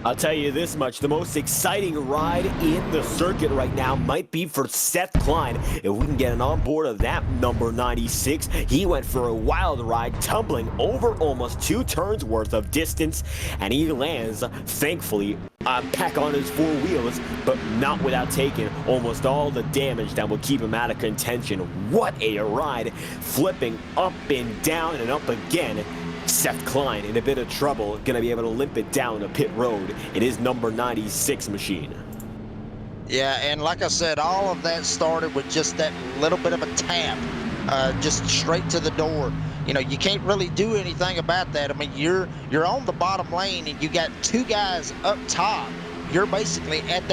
Speaker 1: I'll tell you this much, the most exciting ride in the circuit right now might be for Seth Klein. If we can get an on board of that number 96, he went for a wild ride, tumbling over almost 2 turns worth of distance, and he lands, thankfully, back on his 4 wheels, but not without taking almost all the damage that will keep him out of contention. What a ride, flipping up and down and up again. Seth Klein in a bit of trouble, gonna be able to limp it down to pit road in his number 96 machine.
Speaker 2: Yeah, and like I said, all of that started with just that little bit of a tap, just straight to the door. You know, you can't really do anything about that. I mean, you're on the bottom lane and you got 2 guys up top. You're basically at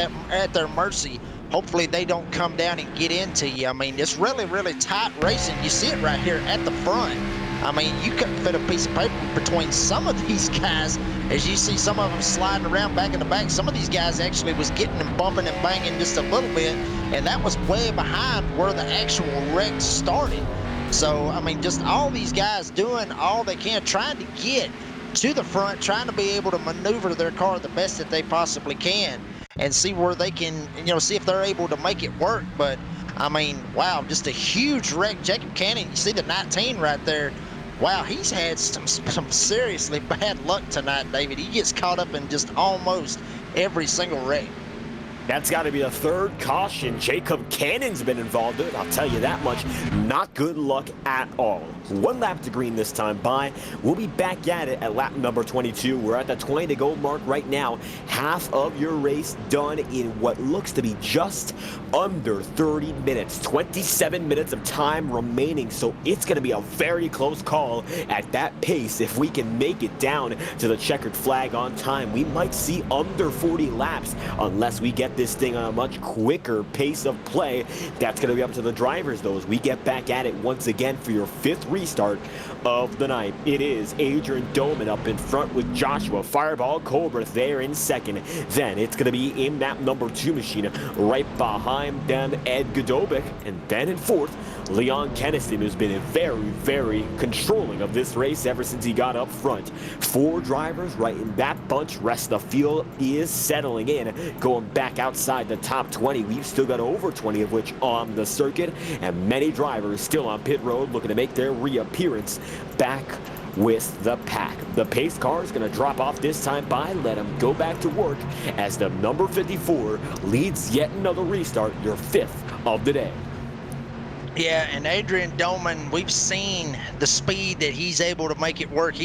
Speaker 2: their mercy. Hopefully they don't come down and get into you. I mean, it's really, really tight racing. You see it right here at the front. I mean, you couldn't fit a piece of paper between some of these guys. As you see some of them sliding around back in the back, some of these guys actually was getting and bumping and banging just a little bit, and that was way behind where the actual wreck started. So, I mean, just all these guys doing all they can, trying to get to the front, trying to be able to maneuver their car the best that they possibly can and see where they can, see if they're able to make it work. But, I mean, wow, just a huge wreck. Jacob Cannon, you see the 19 right there. Wow, he's had some seriously bad luck tonight, David. He gets caught up in just almost every single wreck.
Speaker 1: That's got to be the 3rd caution Jacob Cannon's been involved in. I'll tell you that much. Not good luck at all. 1 lap to green this time by. We'll be back at it at lap number 22. We're at the 20 to go mark right now. Half of your race done in what looks to be just under 30 minutes. 27 minutes of time remaining, so it's going to be a very close call at that pace. If we can make it down to the checkered flag on time, we might see under 40 laps unless we get this thing on a much quicker pace of play. That's going to be up to the drivers, though, as we get back at it once again for your 5th restart of the night. It is Adrian Doman up in front with Joshua Fireball Colbert there in second. Then it's going to be in that number 2 machine right behind them, Ed Godobic. And then in 4th, Leon Kennison, who's been very, very controlling of this race ever since he got up front. 4 drivers right in that bunch. Rest of the field is settling in, going back outside the top 20. We've still got over 20 of which on the circuit, and many drivers still on pit road looking to make their reappearance back with the pack. The pace car is going to drop off this time by. Let him go back to work as the number 54 leads yet another restart, your 5th of the day.
Speaker 2: Yeah, and Adrian Doman, we've seen the speed that he's able to make it work.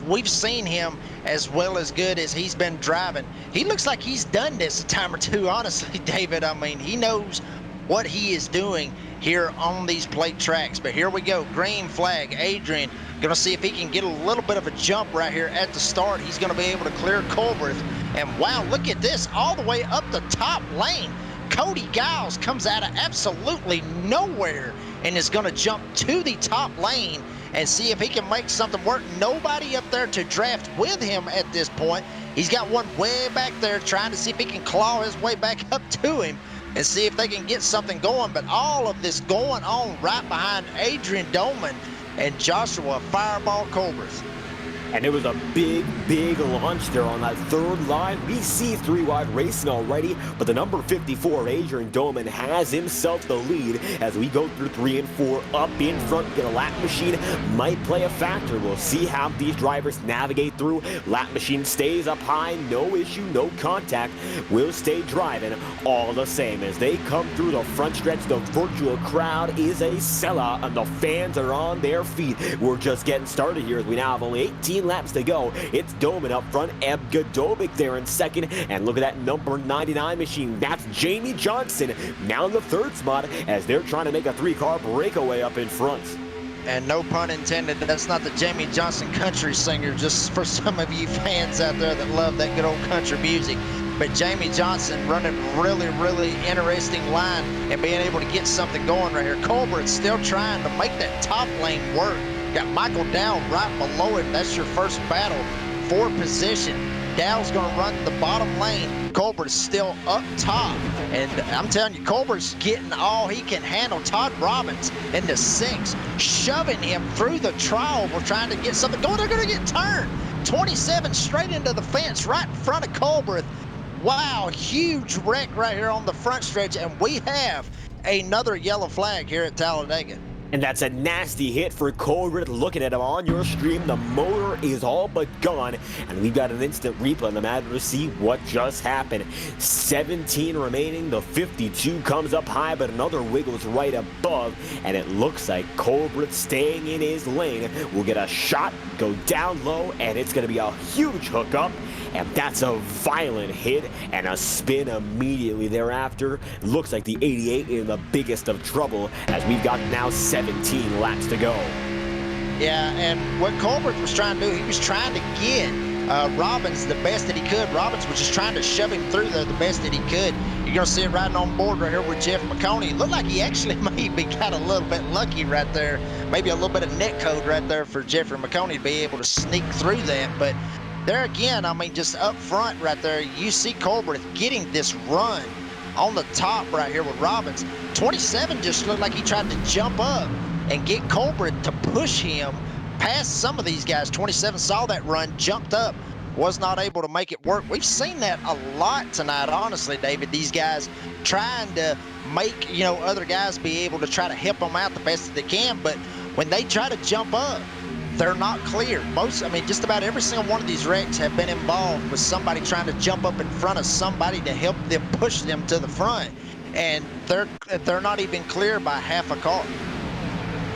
Speaker 2: We've seen him as well as good as he's been driving. He looks like he's done this a time or two, honestly, David. I mean, he knows what he is doing here on these plate tracks. But here we go, green flag. Adrian gonna see if he can get a little bit of a jump right here at the start. He's gonna be able to clear Colbert. And wow, look at this, all the way up the top lane. Cody Giles comes out of absolutely nowhere and is going to jump to the top lane and see if he can make something work. Nobody up there to draft with him at this point. He's got one way back there trying to see if he can claw his way back up to him and see if they can get something going. But all of this going on right behind Adrian Doman and Joshua Fireball Colbert.
Speaker 1: And it was a big, big launch there on that 3rd line. We see 3-wide racing already, but the number 54, Adrian Doman, has himself the lead as we go through 3 and 4. Up in front, get a lap machine might play a factor. We'll see how these drivers navigate through. Lap machine stays up high, no issue, no contact. We'll stay driving all the same. As they come through the front stretch, the virtual crowd is a sellout, and the fans are on their feet. We're just getting started here as we now have only 18 laps to go. It's Doman up front, Eb Godobic there in second, and look at that number 99 machine. That's Jamie Johnson now in the 3rd spot as they're trying to make a 3-car breakaway up in front.
Speaker 2: And no pun intended, that's not the Jamie Johnson country singer, just for some of you fans out there that love that good old country music. But Jamie Johnson running really, really interesting line and being able to get something going right here. Colbert's still trying to make that top lane work. Got Michael Dow right below him. That's your first battle for position. Dow's going to run the bottom lane. Colbert's still up top. And I'm telling you, Colbert's getting all he can handle. Todd Robbins into 6th, shoving him through the trial. We're trying to get something going. They're going to get turned. 27 straight into the fence right in front of Colbert. Wow, huge wreck right here on the front stretch. And we have another yellow flag here at Talladega.
Speaker 1: And that's a nasty hit for Colbert. Looking at him on your stream, the motor is all but gone, and we've got an instant replay on the matter to see what just happened. 17 remaining, the 52 comes up high, but another wiggles right above, and it looks like Colbert staying in his lane will get a shot, go down low, and it's going to be a huge hookup. And that's a violent hit and a spin immediately thereafter. Looks like the 88 in the biggest of trouble as we've got now 17 laps to go.
Speaker 2: Yeah, and what Colbert was trying to do, he was trying to get Robbins the best that he could. Robbins was just trying to shove him through there the best that he could. You're going to see it riding on board right here with Jeff Maconi. It looked like he actually maybe got a little bit lucky right there. Maybe a little bit of net code right there for Jeffrey Maconi to be able to sneak through that. But there again, I mean, just up front right there, you see Colbert getting this run on the top right here with Robbins. 27 just looked like he tried to jump up and get Colbert to push him past some of these guys. 27 saw that run, jumped up, was not able to make it work. We've seen that a lot tonight, honestly, David. These guys trying to make, other guys be able to try to help them out the best that they can, but when they try to jump up, they're not clear. Just about every single one of these wrecks have been involved with somebody trying to jump up in front of somebody to help them push them to the front. And they're not even clear by half a car.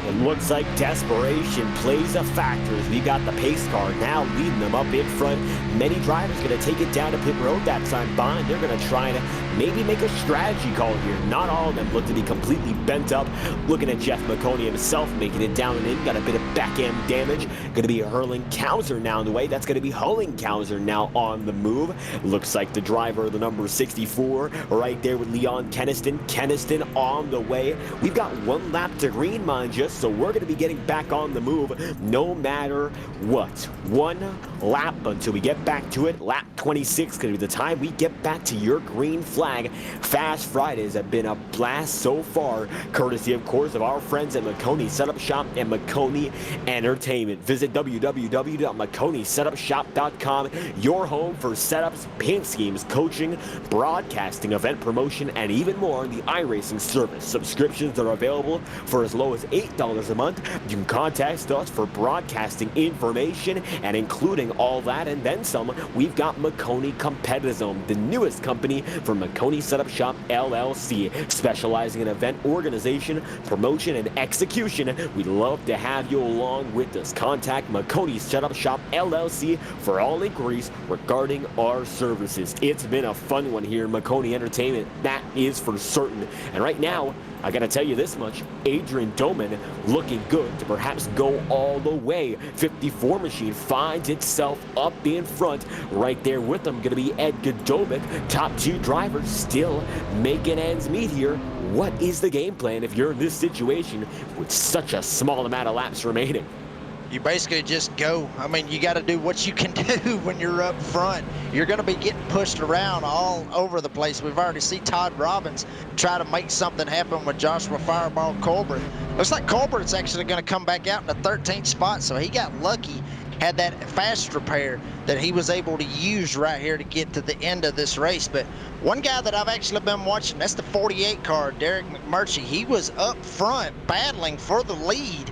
Speaker 1: It looks like desperation plays a factor as we got the pace car now leading them up in front. Many drivers going to take it down to pit road that time, Bond. They're going to try to maybe make a strategy call here. Not all of them look to be completely bent up. Looking at Jeff Maconi himself making it down and in. Got a bit of back end damage. Going to be Hurling Kowser now in the way. That's going to be Hulling Kowser now on the move. Looks like the driver, the number 64, right there with Leon Keniston. Keniston on the way. We've got one lap to green, mind you, so we're going to be getting back on the move no matter what. One lap until we get back to it. Lap 26 going to be the time we get back to your green flag. Fast Fridays have been a blast so far, courtesy, of course, of our friends at Maconi Setup Shop and Maconi Entertainment. Visit www.maconisetupshop.com, your home for setups, paint schemes, coaching, broadcasting, event promotion, and even more on the iRacing service. Subscriptions are available for as low as $8 a month. You can contact us for broadcasting information, and including all that and then some, we've got Maconi Competizome, the newest company from Maconi Setup Shop LLC, specializing in event organization, promotion, and execution. We'd love to have you along with us. Contact Maconi Setup Shop LLC for all inquiries regarding our services. It's been a fun one here in Maconi Entertainment, that is for certain. And right now, I gotta tell you this much, Adrian Doman looking good to perhaps go all the way. 54 machine finds itself up in front. Right there with them gonna be Ed Godovic. Top two drivers still making ends meet here. What is the game plan if you're in this situation with such a small amount of laps remaining?
Speaker 2: You basically just go. I mean, you got to do what you can do when you're up front. You're going to be getting pushed around all over the place. We've already seen Todd Robbins try to make something happen with Joshua Fireball Colbert. Looks like Colbert's actually going to come back out in the 13th spot, so he got lucky. Had that fast repair that he was able to use right here to get to the end of this race. But one guy that I've actually been watching, that's the 48 car, Derek McMurtry. He was up front battling for the lead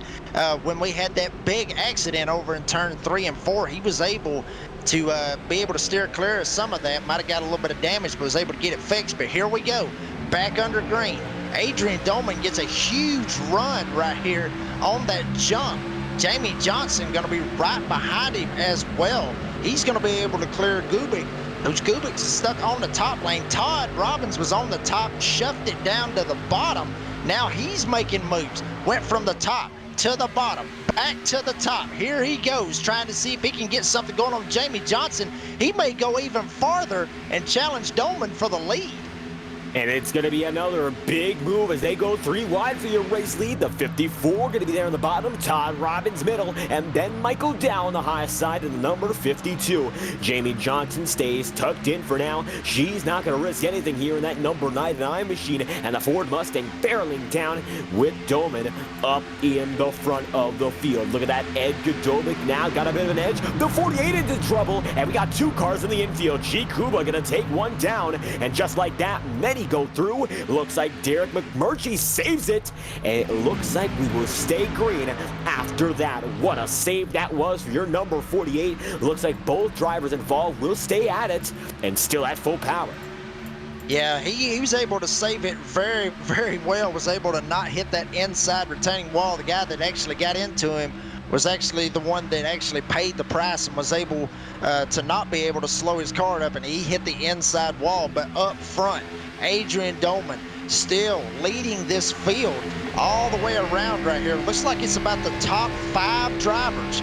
Speaker 2: when we had that big accident over in turn 3 and 4. He was able to be able to steer clear of some of that. Might have got a little bit of damage, but was able to get it fixed. But here we go, back under green. Adrian Doman gets a huge run right here on that jump. Jamie Johnson going to be right behind him as well. He's going to be able to clear Gubic. Those Gubics is stuck on the top lane. Todd Robbins was on the top, shoved it down to the bottom. Now he's making moves. Went from the top to the bottom, back to the top. Here he goes, trying to see if he can get something going on with Jamie Johnson. He may go even farther and challenge Doman for the lead.
Speaker 1: And it's going to be another big move as they go 3 wide for your race lead. The 54 going to be there on the bottom, Todd Robbins middle, and then Michael Dow on the high side of the number 52. Jamie Johnson stays tucked in for now. She's not going to risk anything here in that number 99 machine, and the Ford Mustang barreling down with Doman up in the front of the field. Look at that, Ed Godovic now got a bit of an edge. The 48 into trouble, and we got 2 cars in the infield. G. Kuba going to take one down, and just like that, many go through. Looks like Derek McMurtry saves it, and it looks like we will stay green after that. What a save that was for your number 48. Looks like both drivers involved will stay at it and still at full power.
Speaker 2: Yeah, he was able to save it very, very well. Was able to not hit that inside retaining wall. The guy that actually got into him was actually the one that actually paid the price and was able to not be able to slow his car up, and he hit the inside wall. But up front, Adrian Doman still leading this field all the way around right here. Looks like it's about the top 4 drivers,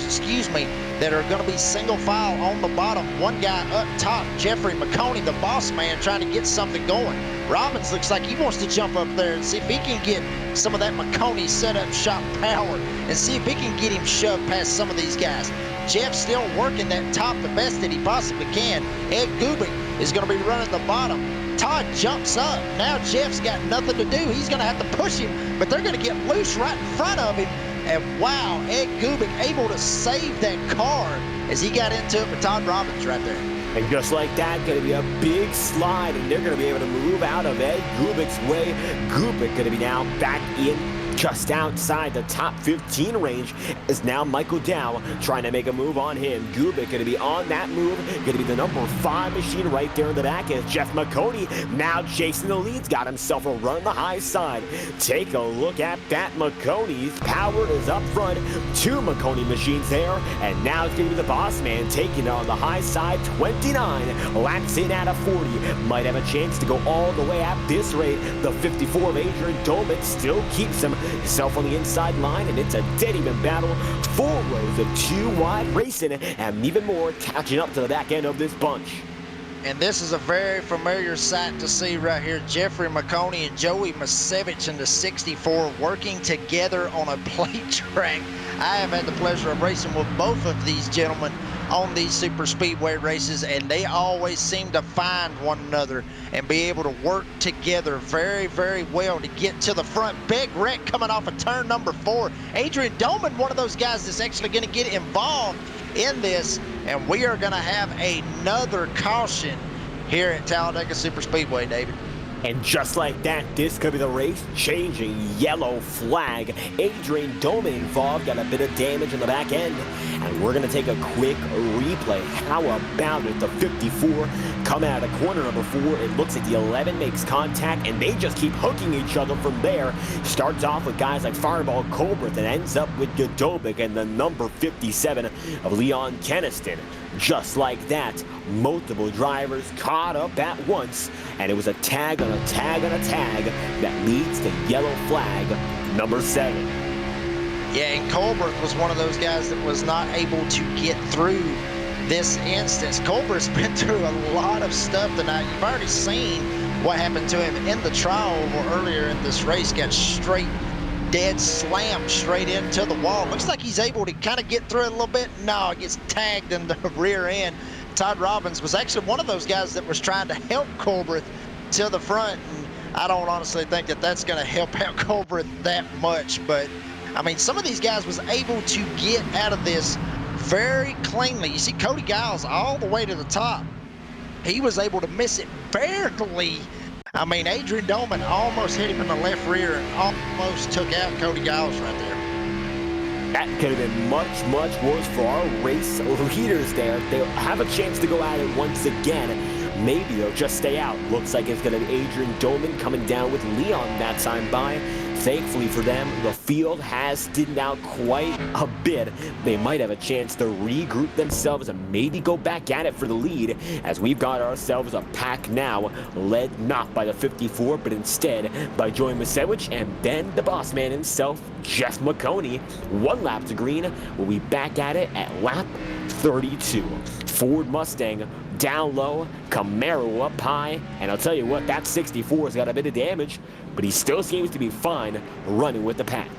Speaker 2: excuse me, that are going to be single file on the bottom. One guy up top, Jeffrey Maconi, the boss man, trying to get something going. Robbins looks like he wants to jump up there and see if he can get some of that Maconi Setup Shop power and see if he can get him shoved past some of these guys. Jeff still working that top the best that he possibly can. Ed Gubic is going to be running the bottom. Todd jumps up. Now Jeff's got nothing to do. He's going to have to push him, but they're going to get loose right in front of him. And wow, Ed Gubic able to save that car as he got into it with Todd Robbins right there.
Speaker 1: And just like that, going to be a big slide, and they're going to be able to move out of Ed Gubic's way. Gubic going to be now back in just outside the top 15 range is now Michael Dow trying to make a move on him. Gubic going to be on that move, going to be the number 5 machine right there in the back as Jeff Maconi now chasing the leads, got himself a run on the high side. Take a look at that. Maconi's power is up front, 2 Maconi machines there, and now it's going to be the boss man taking it on the high side, 29, laps in at a 40, might have a chance to go all the way at this rate. The 54 of Adrian Doman still keeps himself on the inside line, and it's a dead even battle. 4 rows of 2 wide racing, and even more catching up to the back end of this bunch.
Speaker 2: And this is a very familiar sight to see right here. Jeffrey Maconi and Joey Masevich in the 64 working together on a plate track. I have had the pleasure of racing with both of these gentlemen on these super speedway races, and they always seem to find one another and be able to work together very, very well to get to the front. Big wreck coming off of turn number 4. Adrian Doman, one of those guys that's actually going to get involved in this, and we are going to have another caution here at Talladega Super Speedway, David.
Speaker 1: And just like that, this could be the race-changing yellow flag. Adrian Doman involved, got a bit of damage in the back end. And we're going to take a quick replay. How about it? The 54 coming out of corner number 4. It looks like the 11 makes contact, and they just keep hooking each other from there. Starts off with guys like Fireball Colbert and ends up with Godobic and the number 57 of Leon Keniston. Just like that, multiple drivers caught up at once, and it was a tag on a tag on a tag that leads to yellow flag number 7.
Speaker 2: Yeah, and Colbert was one of those guys that was not able to get through this instance. Colbert's been through a lot of stuff tonight. You've already seen what happened to him in the trial earlier in this race. Got straight dead slammed straight into the wall. Looks like he's able to kind of get through it a little bit. No, it gets tagged in the rear end. Todd Robbins was actually one of those guys that was trying to help Colbert to the front, and I don't honestly think that that's going to help out Colbert that much. But I mean, some of these guys was able to get out of this very cleanly. You see Cody Giles all the way to the top. He was able to miss it barely. I mean, Adrian Doman almost hit him in the left rear and almost took out Cody Giles right there.
Speaker 1: That could have been much, much worse for our race leaders there. They'll have a chance to go at it once again. Maybe they'll just stay out. Looks like it's going to be Adrian Doman coming down with Leon that time by. Thankfully for them, the field has thinned out quite a bit. They might have a chance to regroup themselves and maybe go back at it for the lead, as we've got ourselves a pack now, led not by the 54, but instead by Joey Masewicz and then the boss man himself, Jeff Maconi. 1 lap to green. We'll be back at it at lap 32. Ford Mustang down low, Camaro up high, and I'll tell you what, that 64's got a bit of damage, but he still seems to be fine running with the pack.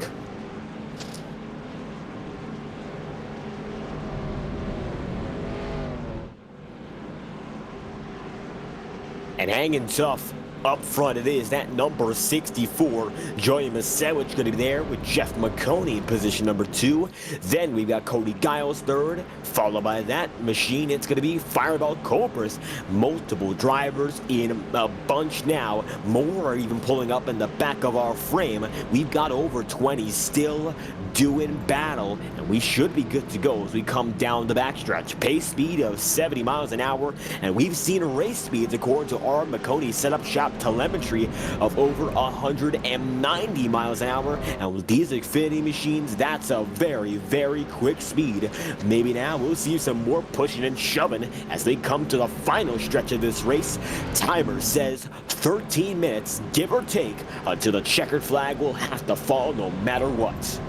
Speaker 1: And hanging tough up front, it is that number 64, Joey Masewicz, going to be there with Jeff Maconi in position number 2. Then we've got Cody Giles 3rd, followed by that machine. It's going to be Fireball Colbert. Multiple drivers in a bunch now. More are even pulling up in the back of our frame. We've got over 20 still doing battle, and we should be good to go as we come down the backstretch. Pace speed of 70 miles an hour, and we've seen race speeds according to our Maconi Setup Shop telemetry of over 190 miles an hour, and with these Xfinity machines, that's a very, very quick speed. Maybe now we'll see some more pushing and shoving as they come to the final stretch of this race. Timer says 13 minutes, give or take, until the checkered flag will have to fall no matter what.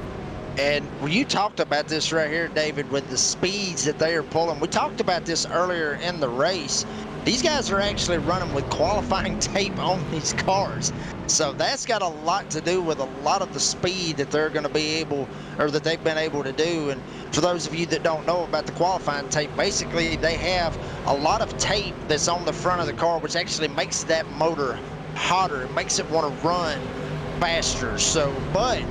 Speaker 2: And you talked about this right here, David, with the speeds that they are pulling. We talked about this earlier in the race. These guys are actually running with qualifying tape on these cars. So that's got a lot to do with a lot of the speed that they're going to be able, or that they've been able to do. And for those of you that don't know about the qualifying tape, basically they have a lot of tape that's on the front of the car, which actually makes that motor hotter. It makes it want to run faster. So, but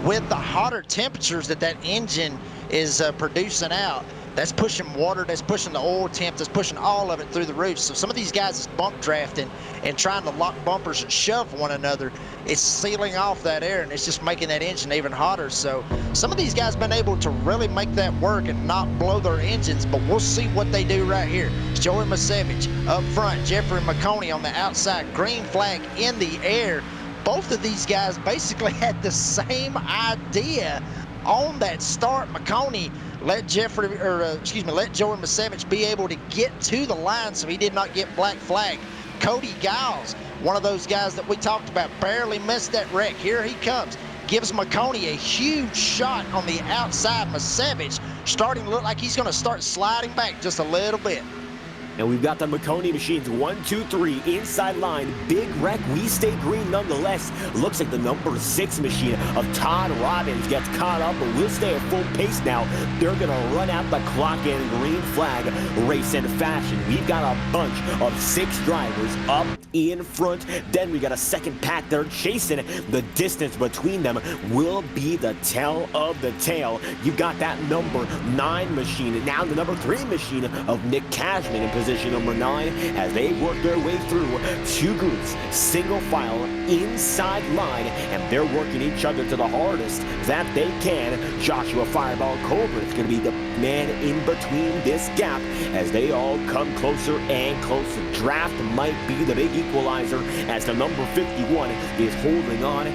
Speaker 2: with the hotter temperatures that that engine is producing out, That's pushing water, that's pushing the oil temp, that's pushing all of it through the roof. So some of these guys is bump drafting and trying to lock bumpers and shove one another. It's sealing off that air, and it's just making that engine even hotter. So some of these guys been able to really make that work and not blow their engines, but we'll see what they do right here. Joey Masevich up front, Jeffrey Maconi on the outside, green flag in the air. Both of these guys basically had the same idea on that start. Maconi let Joey Masevich be able to get to the line so he did not get black flag. Cody Giles, one of those guys that we talked about, barely missed that wreck. Here he comes. Gives Maconi a huge shot on the outside. Masevich starting to look like he's going to start sliding back just a little bit.
Speaker 1: And we've got the Maconi machines, 1, 2, 3, inside line, big wreck. We stay green nonetheless. Looks like the number 6 machine of Todd Robbins gets caught up, but we'll stay at full pace now. They're gonna run out the clock in green flag race in fashion. We've got a bunch of 6 drivers up in front. Then we got a second pack that are chasing. The distance between them will be the tell of the tale. You've got that number 9 machine, now the number 3 machine of Nick Cashman in position number 9 as they work their way through 2 groups, single file inside line, and they're working each other to the hardest that they can. Joshua Fireball Cobra is going to be the man in between this gap as they all come closer and closer. Draft might be the big equalizer as the number 51 is holding on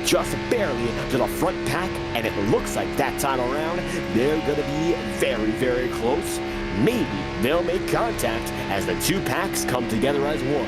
Speaker 1: just barely to the front pack, and it looks like that time around they're going to be very, very close. Maybe they'll make contact as the 2 packs come together as one.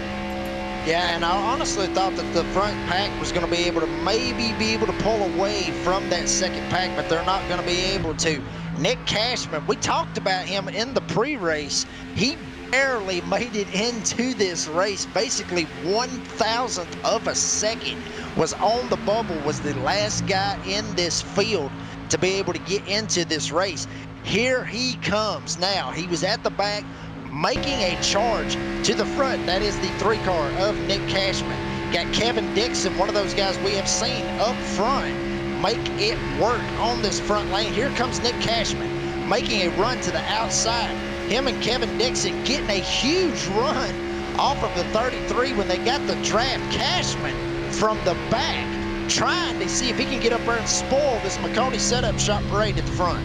Speaker 2: Yeah, and I honestly thought that the front pack was going to be able to pull away from that second pack, but they're not going to be able to. Nick Cashman, we talked about him in the pre-race. He barely made it into this race. Basically 1,000th of a second was on the bubble, was the last guy in this field to be able to get into this race. Here he comes now. He was at the back making a charge to the front. That is the 3 car of Nick Cashman. Got Kevin Dixon, one of those guys we have seen up front, make it work on this front lane. Here comes Nick Cashman making a run to the outside. Him and Kevin Dixon getting a huge run off of the 33 when they got the draft. Cashman from the back trying to see if he can get up there and spoil this Maconi Setup Shop parade at the front.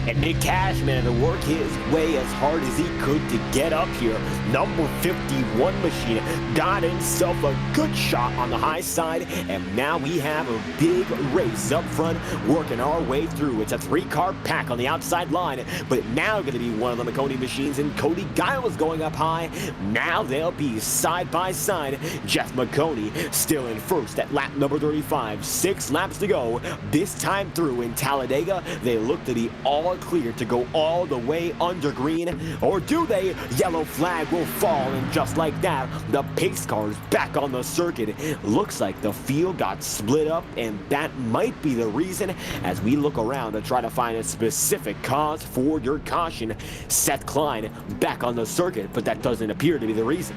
Speaker 1: And Nick Cashman had to work his way as hard as he could to get up here. Number 51 machine got himself a good shot on the high side, and now we have a big race up front working our way through. It's a 3-car pack on the outside line, but now going to be one of the Maconi machines, and Cody Giles going up high. Now they'll be side by side. Jeff Maconi still in first at lap number 35. 6 laps to go. This time through in Talladega, they look to be all clear to go all the way under green, or do they? Yellow flag will fall, and just like that, the pace cars back on the circuit. Looks like the field got split up, and that might be the reason as we look around to try to find a specific cause for your caution. Seth Klein back on the circuit, but that doesn't appear to be the reason.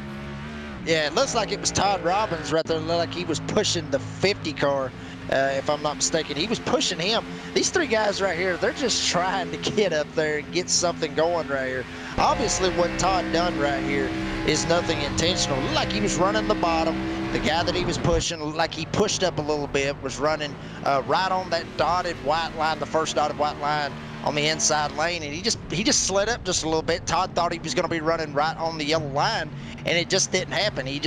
Speaker 2: Yeah, it looks like it was Todd Robbins right there. It looked like he was pushing the 50 car. If I'm not mistaken, he was pushing him. These 3 guys right here, they're just trying to get up there and get something going right here. Obviously, what Todd done right here is nothing intentional. Looked like he was running the bottom. The guy that he was pushing, looked like he pushed up a little bit, was running right on that dotted white line, the first dotted white line on the inside lane, and he just slid up just a little bit. Todd thought he was going to be running right on the yellow line, and it just didn't happen. He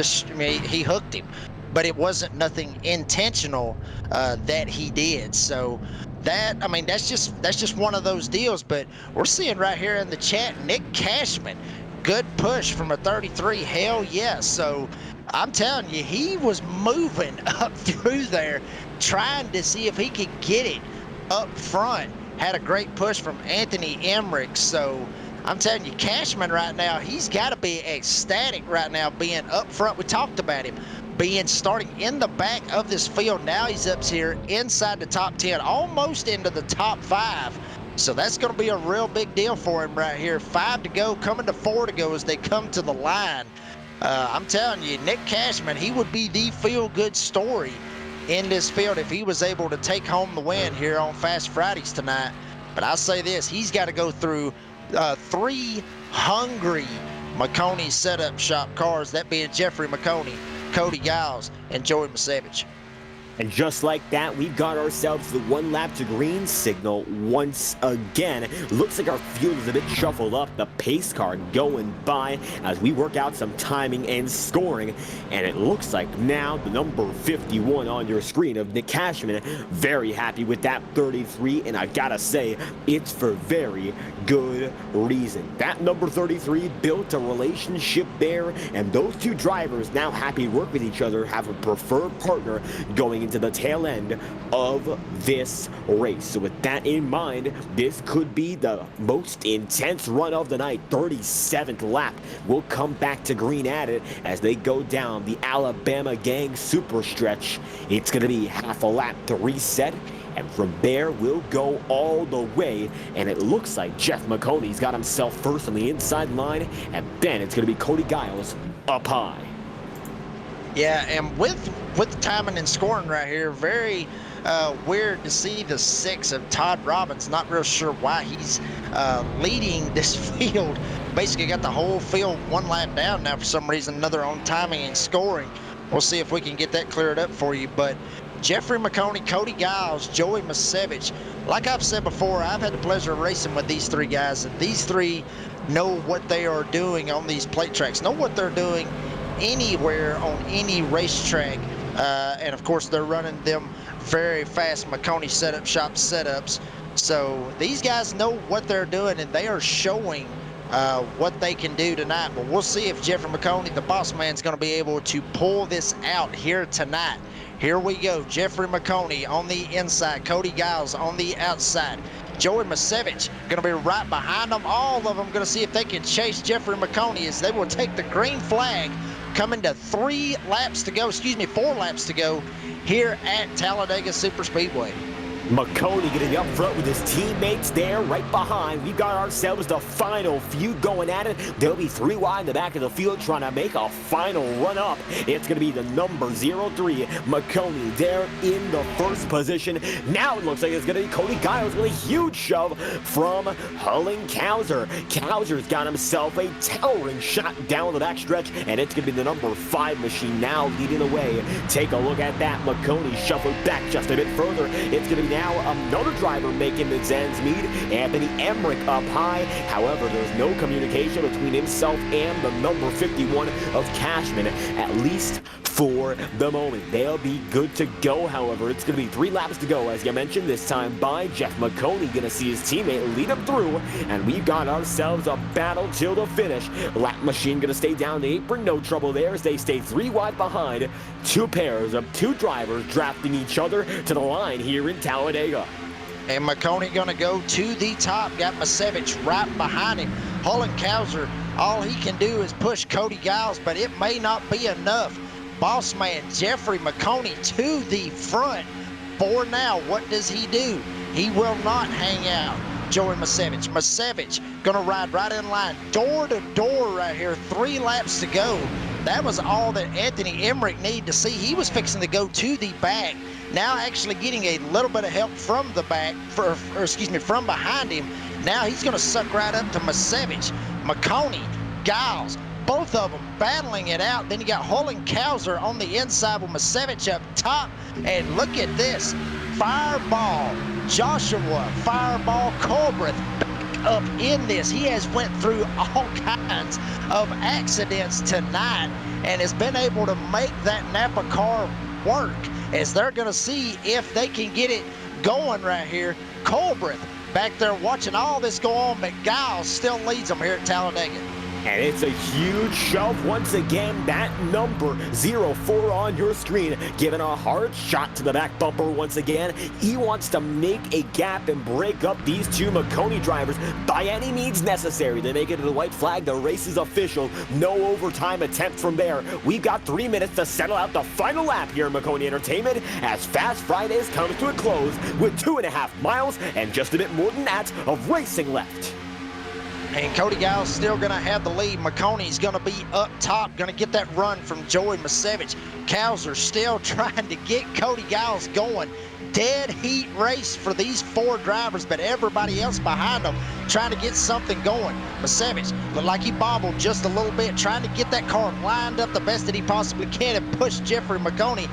Speaker 2: hooked him. But it wasn't nothing intentional that he did. So that's just one of those deals. But we're seeing right here in the chat, Nick Cashman, good push from a 33. Hell yes. So I'm telling you, he was moving up through there, trying to see if he could get it up front. Had a great push from Anthony Emmerich. So I'm telling you, Cashman right now, he's got to be ecstatic right now being up front. We talked about him being starting in the back of this field. Now he's up here inside the top 10, almost into the top 5. So that's going to be a real big deal for him right here. 5 to go, coming to 4 to go as they come to the line. I'm telling you, Nick Cashman, he would be the feel-good story in this field if he was able to take home the win here on Fast Fridays tonight. But I'll say this, he's got to go through three hungry Maconi Setup Shop cars, that being Jeffrey Maconi, Cody Giles, and Joey Masevich.
Speaker 1: And just like that, we've got ourselves the 1 lap to green signal once again. Looks like our field is a bit shuffled up. The pace car going by as we work out some timing and scoring. And it looks like now the number 51 on your screen of Nick Cashman, very happy with that 33. And I gotta say, it's for very good reason. That number 33 built a relationship there, and those two drivers now happy to work with each other, have a preferred partner going into the tail end of this race. So with that in mind, this could be the most intense run of the night. 37th lap will come back to green at it as they go down the Alabama Gang super stretch. It's going to be half a lap to reset, and from there we'll go all the way, and it looks like Jeff Maconi's got himself first on the inside line, and then it's going to be Cody Giles up high.
Speaker 2: Yeah, and with timing and scoring right here, very weird to see the 6 of Todd Robbins. Not real sure why he's leading this field. Basically got the whole field 1 lap down now for some reason, another on timing and scoring. We'll see if we can get that cleared up for you. But Jeffrey Maconi, Cody Giles, Joey Masevich, like I've said before, I've had the pleasure of racing with these 3 guys, and these 3 know what they are doing on these plate tracks, know what they're doing anywhere on any racetrack, and of course they're running them very fast Maconi Setup Shop setups. So these guys know what they're doing, and they are showing what they can do tonight. But we'll see if Jeffrey Maconi, the boss man, is going to be able to pull this out here tonight. Here we go. Jeffrey Maconi on the inside, Cody Giles on the outside. Joey Masevich going to be right behind them. All of them going to see if they can chase Jeffrey Maconi as they will take the green flag, coming to 4 laps to go here at Talladega Superspeedway.
Speaker 1: Maconi getting up front with his teammates there right behind. We've got ourselves the final few going at it. There'll be 3 wide in the back of the field trying to make a final run up. It's going to be the number 03, Maconi, there in the first position. Now it looks like it's going to be Cody Giles with a huge shove from Hullenkauser. Kauser's got himself a towering shot down the backstretch, and it's going to be the number 5 machine now leading the way. Take a look at that. Maconi shuffled back just a bit further. It's going to be now another driver making the ends meet. Anthony Emmerich up high. However, there's no communication between himself and the number 51 of Cashman, at least for the moment. They'll be good to go, however. It's going to be 3 laps to go, as you mentioned, this time by Jeff Maconi. Going to see his teammate lead him through, and we've got ourselves a battle till the finish. Lap machine going to stay down the apron. No trouble there as they stay 3 wide behind. 2 pairs of 2 drivers drafting each other to the line here in Talladega.
Speaker 2: And Maconi going to go to the top. Got Masevich right behind him. Hullenkauser, all he can do is push Cody Giles, but it may not be enough. Boss man Jeffrey Maconi to the front. For now, what does he do? He will not hang out. Joey Masevich. Masevich going to ride right in line. Door to door right here. 3 laps to go. That was all that Anthony Emmerich needed to see. He was fixing to go to the back. Now actually getting a little bit of help from the back, from behind him. Now he's going to suck right up to Masevich. Maconi, Giles, both of them battling it out. Then you got Hullenkauser on the inside with Masevich up top. And look at this. Fireball Joshua, Fireball Colbreth back up in this. He has went through all kinds of accidents tonight and has been able to make that Napa car work, as they're going to see if they can get it going right here. Colbreth back there watching all this go on, but Giles still leads them here at Talladega.
Speaker 1: And it's a huge shove once again. That number 04 on your screen, giving a hard shot to the back bumper once again. He wants to make a gap and break up these 2 Maconi drivers by any means necessary. They make it to the white flag. The race is official. No overtime attempt from there. We've got 3 minutes to settle out the final lap here in Maconi Entertainment as Fast Fridays comes to a close with 2.5 miles and just a bit more than that of racing left.
Speaker 2: And Cody Giles still going to have the lead. Maconi's going to be up top, going to get that run from Joey Masevich. Kauser still trying to get Cody Giles going. dead heat race for these 4 drivers, but everybody else behind them trying to get something going. Maconi looked like he bobbled just a little bit, trying to get that car lined up the best that he possibly can and push Jeffrey Maconi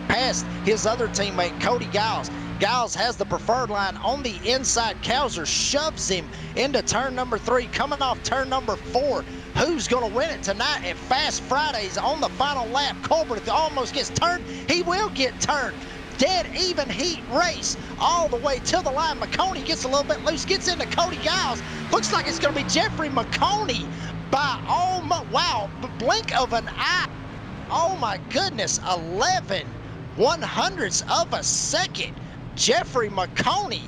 Speaker 2: past his other teammate, Cody Giles. Giles has the preferred line on the inside. Kowser shoves him into turn number 3, coming off turn number 4. Who's going to win it tonight at Fast Fridays on the final lap? Colbert almost gets turned. He will get turned. Dead even heat race all the way to the line. Maconi gets a little bit loose, gets into Cody Giles. Looks like it's going to be Jeffrey Maconi by almost, wow, blink of an eye. Oh my goodness, 11/100ths of a second. Jeffrey Maconi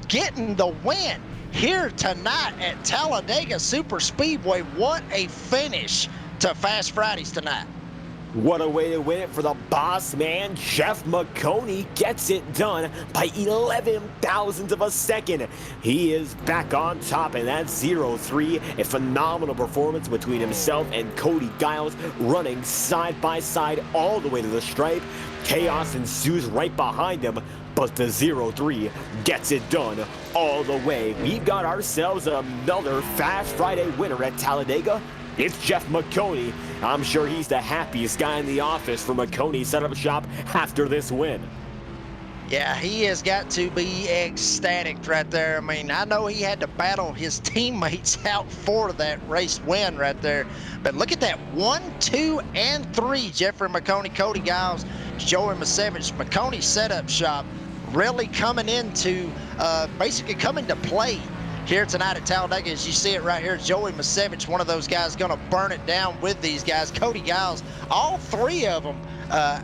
Speaker 2: getting the win here tonight at Talladega Super Speedway. What a finish to Fast Fridays tonight.
Speaker 1: What a way to win it for the boss man. Jeff Maconi gets it done by 11,000ths of a second. He is back on top, and that's 0-3. A phenomenal performance between himself and Cody Giles, running side by side all the way to the stripe. Chaos ensues right behind him, but the 0-3 gets it done all the way. We've got ourselves another Fast Friday winner at Talladega. It's Jeff Maconi. I'm sure he's the happiest guy in the office for Maconi Setup Shop after this win.
Speaker 2: Yeah, he has got to be ecstatic right there. I mean, I know he had to battle his teammates out for that race win right there. But look at that, 1, 2, and 3. Jeffrey Maconi, Cody Giles, Joey Maconi, Maconi Setup Shop really coming into, basically coming to play here tonight at Talladega. As you see it right here, Joey Maconi, one of those guys going to burn it down with these guys. Cody Giles, all 3 of them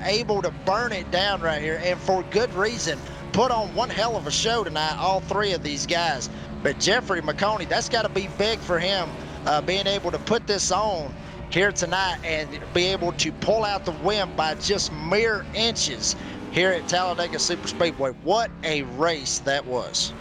Speaker 2: able to burn it down right here, and for good reason. Put on one hell of a show tonight, all 3 of these guys. But Jeffrey Maconi, that's got to be big for him, being able to put this on here tonight and be able to pull out the win by just mere inches here at Talladega Super Speedway. What a race that was.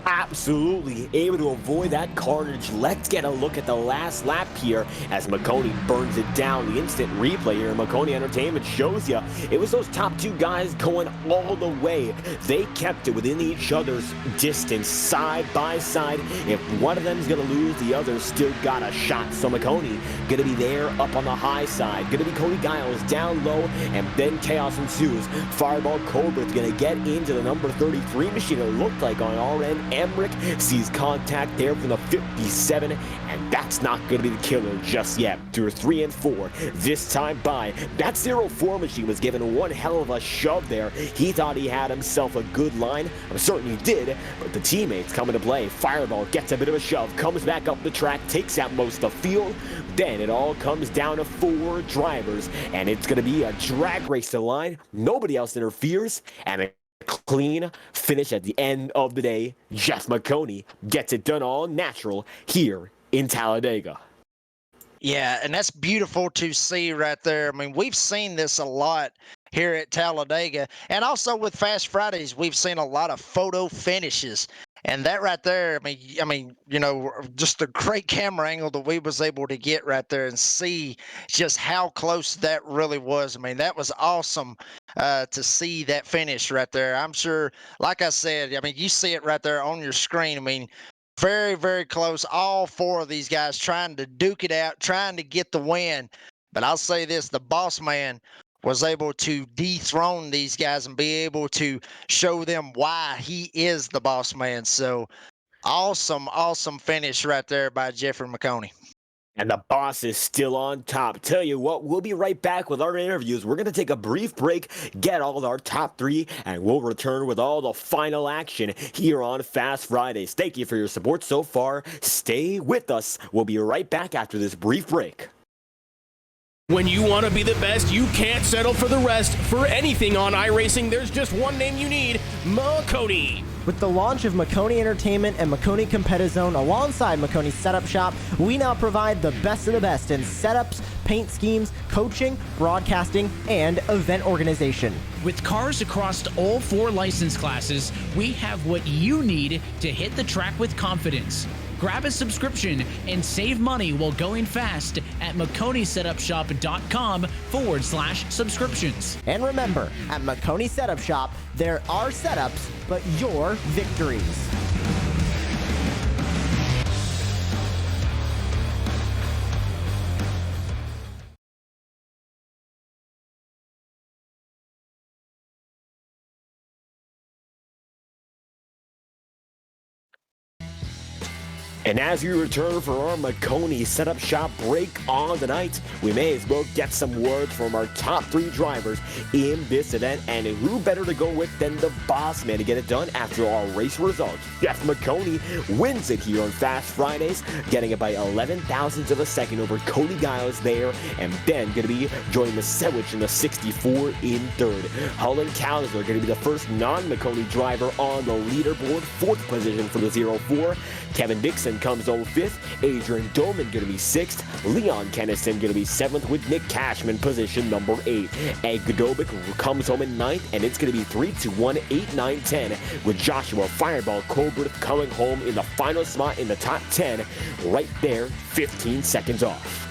Speaker 1: Absolutely able to avoid that carnage. Let's get a look at the last lap here as Maconi burns it down. The instant replay here, Maconi Entertainment shows you it was those top 2 guys going all the way. They kept it within each other's distance, side by side. If one of them is going to lose, the other still got a shot. So Maconi going to be there up on the high side. Going to be Cody Giles down low, and then chaos ensues. Fireball Colbert's going to get into the number 33 machine. It looked like on our end. Emmerich sees contact there from the 57, and that's not going to be the killer just yet. Through 3 and 4 this time by. That 04 machine was given one hell of a shove there. He thought he had himself a good line. I'm certain he did, but the teammates come into play. Fireball gets a bit of a shove, comes back up the track, takes out most of the field. Then it all comes down to 4 drivers, and it's going to be a drag race to the line. Nobody else interferes, and a clean finish at the end of the day. Jeff Maconi gets it done all natural here in Talladega.
Speaker 2: Yeah, and that's beautiful to see right there. I mean, we've seen this a lot here at Talladega, and also with Fast Fridays, we've seen a lot of photo finishes. And that right there, I mean, you know, just a great camera angle that we was able to get right there and see just how close that really was. I mean, that was awesome to see that finish right there. I'm sure, like I said, I mean, you see it right there on your screen. I mean, very, very close. All 4 of these guys trying to duke it out, trying to get the win. But I'll say this, the boss man was able to dethrone these guys and be able to show them why he is the boss man. So awesome, awesome finish right there by Jeffrey Maconi.
Speaker 1: And the boss is still on top. Tell you what, we'll be right back with our interviews. We're going to take a brief break, get all our top 3, and we'll return with all the final action here on Fast Fridays. Thank you for your support so far. Stay with us. We'll be right back after this brief break.
Speaker 3: When you want to be the best, you can't settle for the rest. For anything on iRacing, there's just one name you need, Maconi.
Speaker 4: With the launch of Maconi Entertainment and Maconi Competizone alongside Maconi Setup Shop, we now provide the best of the best in setups, paint schemes, coaching, broadcasting, and event organization.
Speaker 5: With cars across all 4 license classes, we have what you need to hit the track with confidence. Grab a subscription and save money while going fast at MaconiSetupShop.com/subscriptions.
Speaker 4: And remember, at Maconi Setup Shop, there are setups, but your victories.
Speaker 1: And as we return for our Maconi Setup Shop break on the night, we may as well get some words from our top 3 drivers in this event. And who better to go with than the boss man to get it done after our race results. Jeff Maconi wins it here on Fast Fridays, getting it by 11 thousandths of a second over Cody Giles there, and then going to be joining Masewicz in the 64 in third. Hull and Cowser going to be the first non-Maconi driver on the leaderboard, 4th position for the 04. Kevin Dixon comes home 5th, Adrian Dolman going to be 6th, Leon Kennison going to be 7th with Nick Cashman position number 8. Ed Godobic comes home in 9th, and it's going to be 3, 2, 1, 8, 9, 10 with Joshua Fireball Colbert coming home in the final spot in the top 10, right there, 15 seconds off.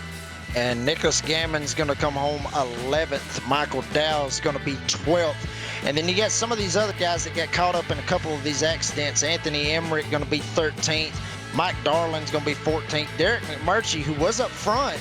Speaker 2: And Nicholas Gammon's going to come home 11th. Michael Dow's going to be 12th. And then you got some of these other guys that got caught up in a couple of these accidents. Anthony Emmerich going to be 13th. Mike Darling's going to be 14th. Derek McMurtry, who was up front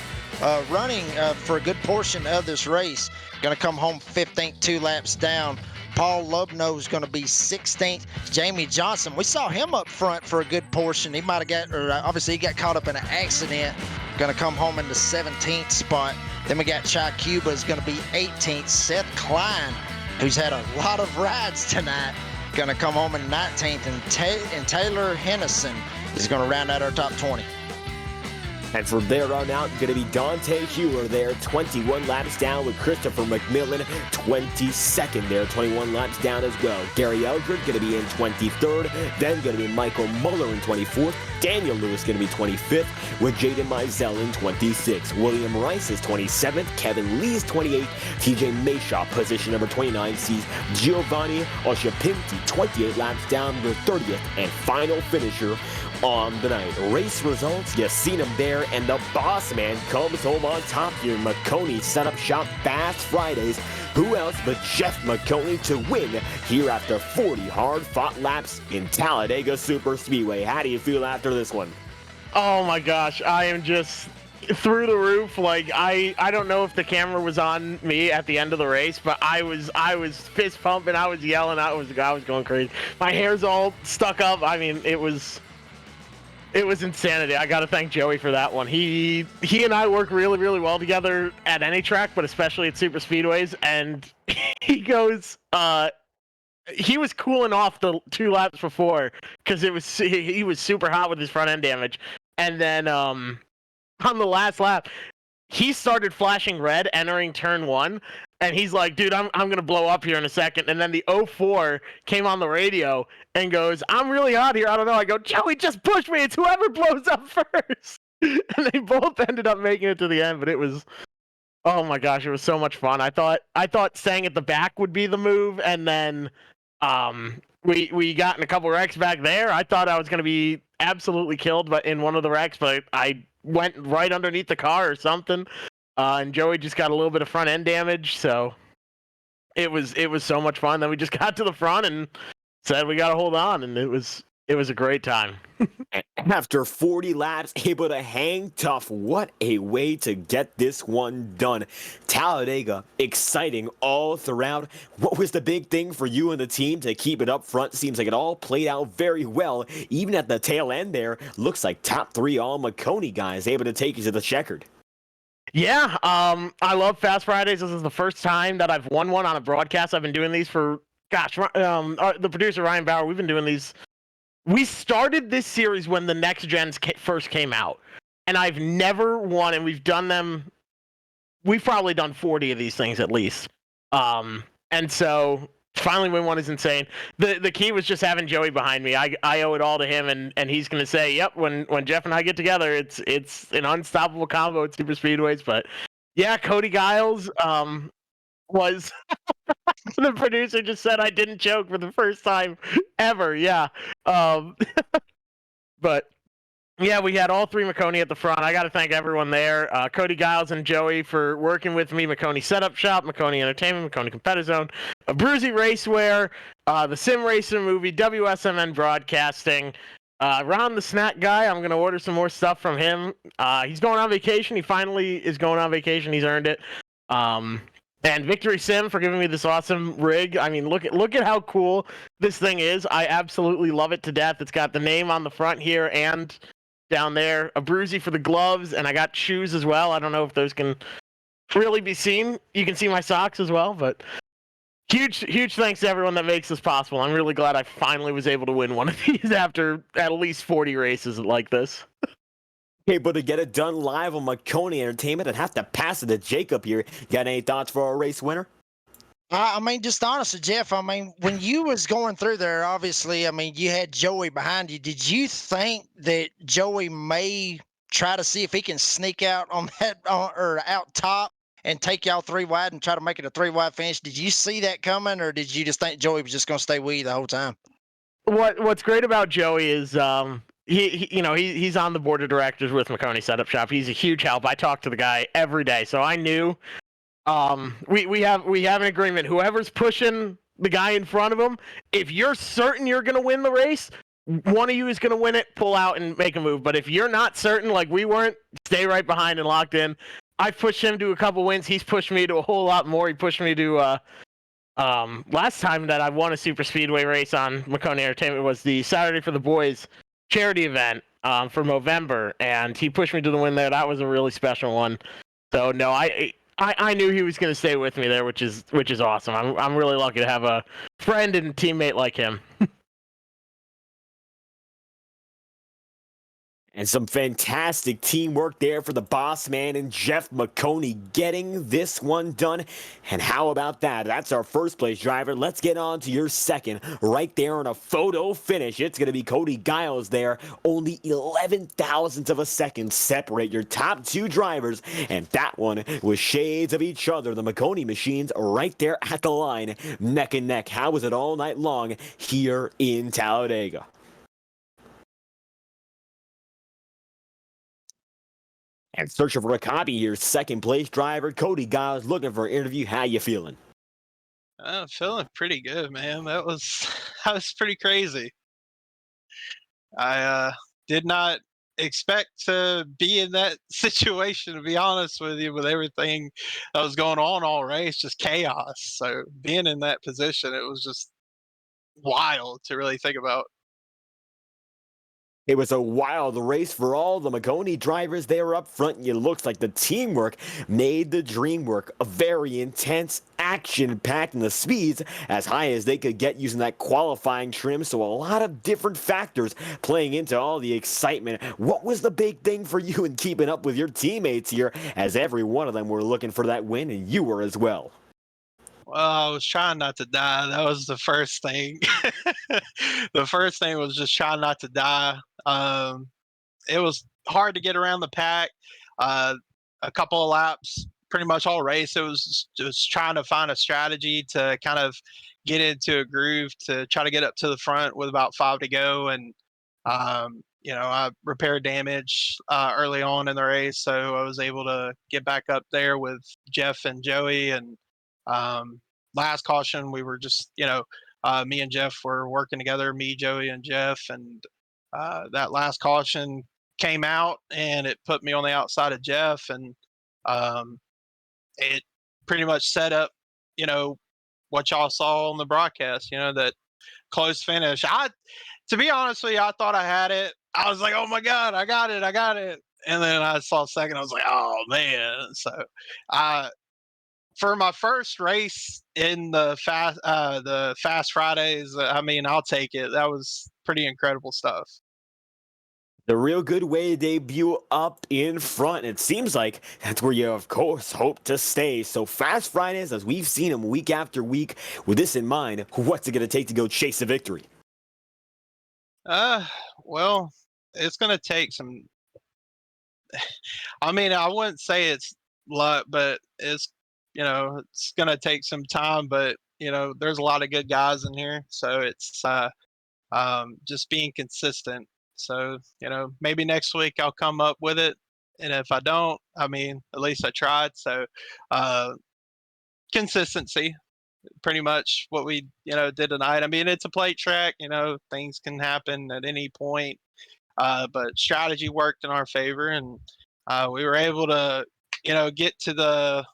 Speaker 2: running for a good portion of this race, going to come home 15th, 2 laps down. Paul Lubno's going to be 16th. Jamie Johnson, we saw him up front for a good portion. He might have got, or obviously he got caught up in an accident. Going to come home in the 17th spot. Then we got Chai Cuba is going to be 18th. Seth Klein, who's had a lot of rides tonight, going to come home in 19th. And Taylor Hennison is going to round out our top 20.
Speaker 1: And from there on out, going to be Dante Hewer there, 21 laps down with Christopher McMillan, 22nd there, 21 laps down as well. Gary Eldred going to be in 23rd, then going to be Michael Muller in 24th, Daniel Lewis going to be 25th, with Jaden Mizell in 26th. William Rice is 27th, Kevin Lee is 28th, TJ Mayshaw, position number 29, sees Giovanni Oshapinti, 28 laps down, the 30th and final finisher on the night. Race results, you seen him there, and the boss man comes home on top here. Maconi Setup Shop Fast Fridays. Who else but Jeff Maconi to win here after 40 hard-fought laps in Talladega Super Speedway. How do you feel after this one?
Speaker 6: Oh my gosh, I am just through the roof. Like I don't know if the camera was on me at the end of the race, but I was fist pumping, I was yelling, I was going crazy. My hair's all stuck up. I mean, it was insanity. I got to thank Joey for that one. He and I work really, really well together at any track, but especially at super speedways. And he goes, he was cooling off the 2 laps before because he was super hot with his front end damage. And then on the last lap, he started flashing red entering turn 1. And he's like, dude, I'm going to blow up here in a second. And then the 04 came on the radio and goes, I'm really hot here. I don't know. I go, Joey, just push me. It's whoever blows up first. And they both ended up making it to the end. But it was, oh my gosh, it was so much fun. I thought staying at the back would be the move. And then we got in a couple wrecks back there. I thought I was going to be absolutely killed in one of the wrecks, but I went right underneath the car or something. And Joey just got a little bit of front end damage, so it was so much fun. Then we just got to the front and said we got to hold on, and it was a great time.
Speaker 1: After 40 laps, able to hang tough. What a way to get this one done. Talladega, exciting all throughout. What was the big thing for you and the team to keep it up front? Seems like it all played out very well. Even at the tail end there, looks like top 3 all Maconi guys able to take you to the checkered.
Speaker 6: Yeah, I love Fast Fridays. This is the first time that I've won one on a broadcast. I've been doing these for, the producer Ryan Bauer, we've been doing these. We started this series when the Next Gens first came out, and I've never won, and we've probably done 40 of these things at least. And so finally win one is insane. The key was just having Joey behind me. I owe it all to him, and he's going to say, yep, when Jeff and I get together, it's an unstoppable combo at super speedways. But yeah, Cody Giles was the producer just said I didn't choke for the first time ever. Yeah. But Yeah, we had all three Maconi at the front. I got to thank everyone there. Cody Giles and Joey for working with me. Maconi Setup Shop, Maconi Entertainment, Maconi Competitive Zone, Bruzy Racewear, the Sim Racer movie, WSMN Broadcasting. Ron the Snack Guy, I'm going to order some more stuff from him. He's going on vacation. He finally is going on vacation. He's earned it. And Victory Sim for giving me this awesome rig. I mean, look at how cool this thing is. I absolutely love it to death. It's got the name on the front here and down there, a Bruzy for the gloves, and I got shoes as well. I don't know if those can really be seen. You can see my socks as well, but huge thanks to everyone that makes this possible. I'm really glad I finally was able to win one of these after at least 40 races like this.
Speaker 1: Able to get it done live on Maconi Entertainment and have to pass it to Jacob here. Got any thoughts for our race winner?
Speaker 2: I mean, just honestly, Jeff, I mean, when you was going through there, obviously, I mean, you had Joey behind you. Did you think that Joey may try to see if he can sneak out on that or out top and take y'all 3 wide and try to make it a 3 wide finish? Did you see that coming, or did you just think Joey was just going to stay with you the whole time?
Speaker 6: What's great about Joey is he's on the board of directors with Maconi Setup Shop. He's a huge help. I talk to the guy every day, so I knew. We have an agreement. Whoever's pushing the guy in front of him, if you're certain you're gonna win the race, one of you is gonna win it. Pull out and make a move. But if you're not certain, like we weren't, stay right behind and locked in. I pushed him to a couple wins. He's pushed me to a whole lot more. He pushed me to last time that I won a super speedway race on Maconi Entertainment was the Saturday for the Boys charity event for Movember, and he pushed me to the win there. That was a really special one. So no, I knew he was going to stay with me there, which is awesome. I'm really lucky to have a friend and teammate like him.
Speaker 1: And some fantastic teamwork there for the boss man and Jeff Maconi getting this one done. And how about that? That's our first place driver. Let's get on to your second. Right there on a photo finish. It's going to be Cody Giles there. Only 11 thousandths of a second separate your top 2 drivers. And that one was shades of each other. The Maconi machines right there at the line, neck and neck. How was it all night long here in Talladega? And searching for a copy here, second place driver Cody Giles looking for an interview. How you feeling?
Speaker 7: I'm feeling pretty good, man. That was pretty crazy. I did not expect to be in that situation, to be honest with you, with everything that was going on all race, just chaos. So being in that position, it was just wild to really think about.
Speaker 1: It was a wild race for all the Maconi drivers there up front, and it looks like the teamwork made the dream work. A very intense, action-packed, and the speeds as high as they could get using that qualifying trim, so a lot of different factors playing into all the excitement. What was the big thing for you in keeping up with your teammates here, as every one of them were looking for that win, and you were as well?
Speaker 7: Well, I was trying not to die. That was the first thing. The first thing was just trying not to die. It was hard to get around the pack. A couple of laps, pretty much all race, it was just trying to find a strategy to kind of get into a groove to try to get up to the front with about 5 to go. And I repaired damage early on in the race, so I was able to get back up there with Jeff and Joey. And last caution, we were just, me and Jeff were working together, me, Joey, and Jeff. And that last caution came out and it put me on the outside of Jeff. And it pretty much set up, what y'all saw on the broadcast, that close finish. To be honest with you, I thought I had it. I was like, oh my God, I got it. And then I saw second, I was like, oh man. So for my first race in the Fast Fridays, I mean, I'll take it. That was pretty incredible stuff.
Speaker 1: The real good way to debut up in front. It seems like that's where you, of course, hope to stay. So Fast Fridays, as we've seen them week after week, with this in mind, what's it going to take to go chase a victory?
Speaker 7: Well, it's going to take some. I mean, I wouldn't say it's luck, but it's going to take some time. But there's a lot of good guys in here, so it's just being consistent. So, maybe next week I'll come up with it. And if I don't, I mean, at least I tried. So, uh, consistency, pretty much what we, did tonight. I mean, it's a plate track, things can happen at any point. But strategy worked in our favor, and we were able to, get to the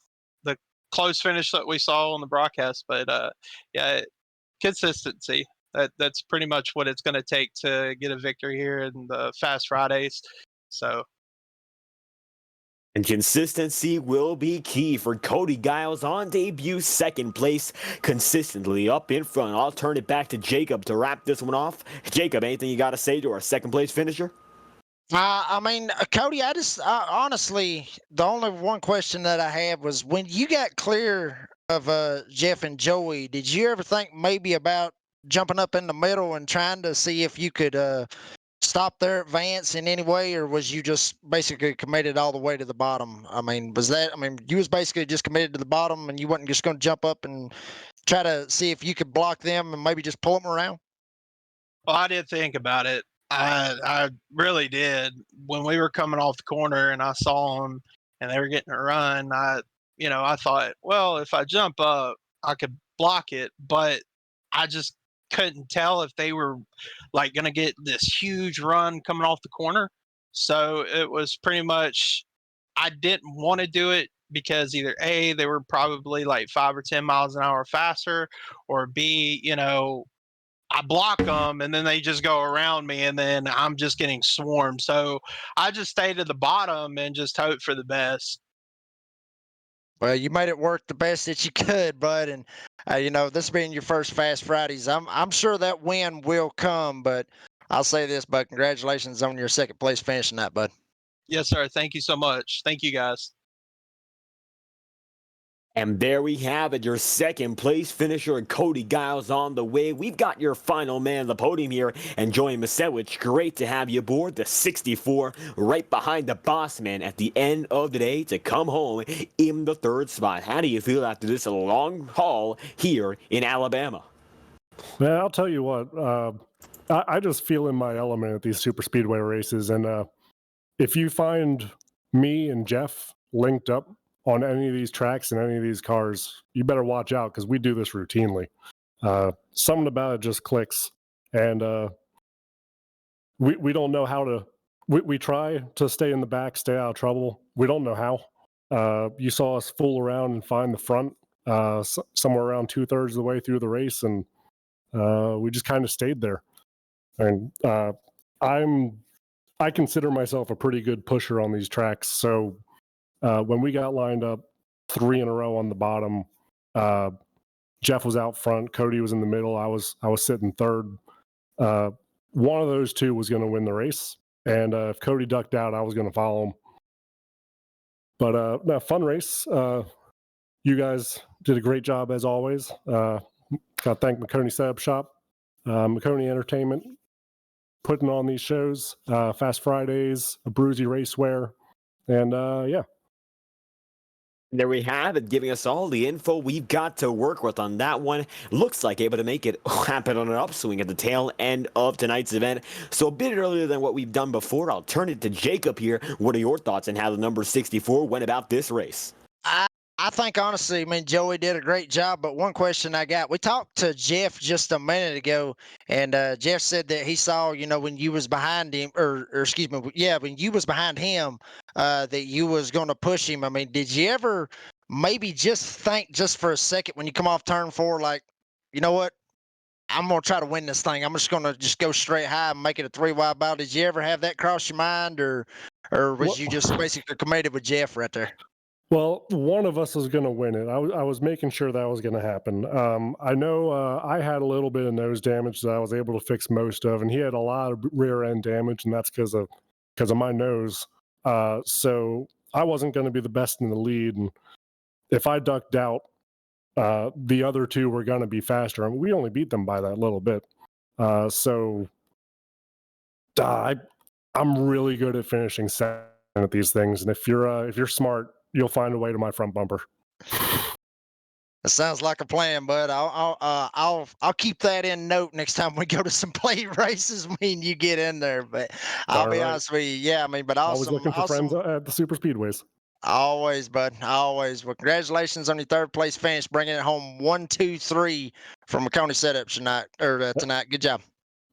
Speaker 7: close finish that we saw on the broadcast. But yeah, consistency. That's pretty much what it's going to take to get a victory here in the Fast Fridays. So
Speaker 1: And consistency will be key for Cody Giles on debut, second place, consistently up in front. I'll turn it back to Jacob to wrap this one off. Jacob, anything you got to say to our second place finisher?
Speaker 2: I mean, Cody, honestly, the only one question that I had was when you got clear of Jeff and Joey, did you ever think maybe about jumping up in the middle and trying to see if you could stop their advance in any way, or was you just basically committed all the way to the bottom? I mean, you was basically just committed to the bottom and you wasn't just going to jump up and try to see if you could block them and maybe just pull them around?
Speaker 7: Well, I did think about it. I really did. When we were coming off the corner and I saw them and they were getting a run, I thought, well, if I jump up, I could block it, but I just couldn't tell if they were like going to get this huge run coming off the corner. So it was pretty much, I didn't want to do it because either A, they were probably like 5 or 10 miles an hour faster, or B, I block them and then they just go around me and then I'm just getting swarmed. So I just stayed at the bottom and just hope for the best.
Speaker 2: Well, you made it work the best that you could, bud. And this being your first Fast Fridays, I'm sure that win will come. But I'll say this, bud, congratulations on your second place finishing that, bud.
Speaker 7: Yes, sir. Thank you so much. Thank you, guys.
Speaker 1: And there we have it, your second place finisher, Cody Giles, on the way. We've got your final man on the podium here, and Joey Masewicz. Great to have you aboard the 64, right behind the boss man at the end of the day to come home in the third spot. How do you feel after this long haul here in Alabama?
Speaker 8: Man, I'll tell you what, I just feel in my element at these super speedway races, and if you find me and Jeff linked up on any of these tracks and any of these cars, you better watch out because we do this routinely. Something about it just clicks, and we don't know how to. We try to stay in the back, stay out of trouble. We don't know how. You saw us fool around and find the front somewhere around 2/3 of the way through the race, and we just kind of stayed there. And I consider myself a pretty good pusher on these tracks, so. When we got lined up 3 in a row on the bottom, Jeff was out front, Cody was in the middle, I was sitting third. One of those two was going to win the race, and if Cody ducked out, I was going to follow him. But fun race. You guys did a great job as always. Got to thank Maconi Setup Shop, Maconi Entertainment, putting on these shows, Fast Fridays, a Bruisey Racewear, and yeah.
Speaker 1: There we have it, giving us all the info we've got to work with on that one. Looks like able to make it happen on an upswing at the tail end of tonight's event. So a bit earlier than what we've done before, I'll turn it to Jacob here. What are your thoughts on how the number 64 went about this race?
Speaker 2: I think honestly, Joey did a great job. But one question I got, we talked to Jeff just a minute ago, and Jeff said that he saw, when you was behind him, or excuse me, yeah, when you was behind him, that you was going to push him. I mean, did you ever maybe just think just for a second when you come off turn 4, like, you know what? I'm going to try to win this thing. I'm just going to go straight high and make it a 3-wide battle. Did you ever have that cross your mind, or was you just basically committed with Jeff right there?
Speaker 8: Well, one of us was going to win it. I was making sure that was going to happen. I know I had a little bit of nose damage that I was able to fix most of, and he had a lot of rear end damage, and that's because of my nose. So I wasn't going to be the best in the lead, and if I ducked out, the other two were going to be faster. I mean, we only beat them by that little bit. So I'm really good at finishing second at these things, and if you're smart, you'll find a way to my front bumper.
Speaker 2: That sounds like a plan, bud. I'll keep that in note next time we go to some plate races when you get in there. But I'll be honest with you, yeah. I mean, but
Speaker 8: Always
Speaker 2: awesome,
Speaker 8: looking for friends at the super speedways.
Speaker 2: always, bud, always. Well, congratulations on your third place finish, bringing it home 1, 2, 3 from Maconi Setup tonight. Tonight. Good job.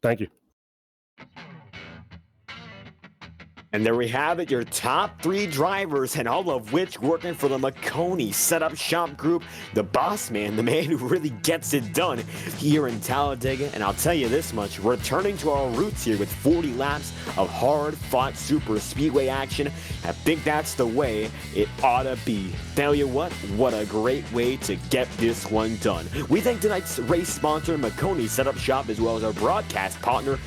Speaker 8: Thank you.
Speaker 1: And there we have it, your top 3 drivers, and all of which working for the Maconi Setup Shop Group. The boss man, the man who really gets it done here in Talladega. And I'll tell you this much, returning to our roots here with 40 laps of hard-fought super speedway action. I think that's the way it ought to be. Tell you what a great way to get this one done. We thank tonight's race sponsor, Maconi Setup Shop, as well as our broadcast partner,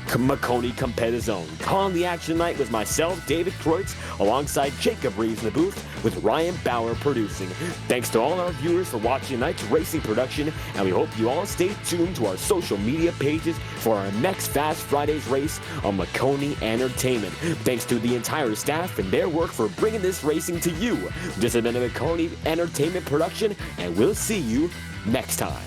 Speaker 1: Maconi Competitive Zone. Calling the action tonight was myself, David Kreutz, alongside Jacob Reeves in the booth, with Ryan Bauer producing. Thanks to all our viewers for watching tonight's racing production, and we hope you all stay tuned to our social media pages for our next Fast Fridays race on Maconi Entertainment. Thanks to the entire staff and their work for bringing this racing to you. This has been a Maconi Entertainment production, and we'll see you next time.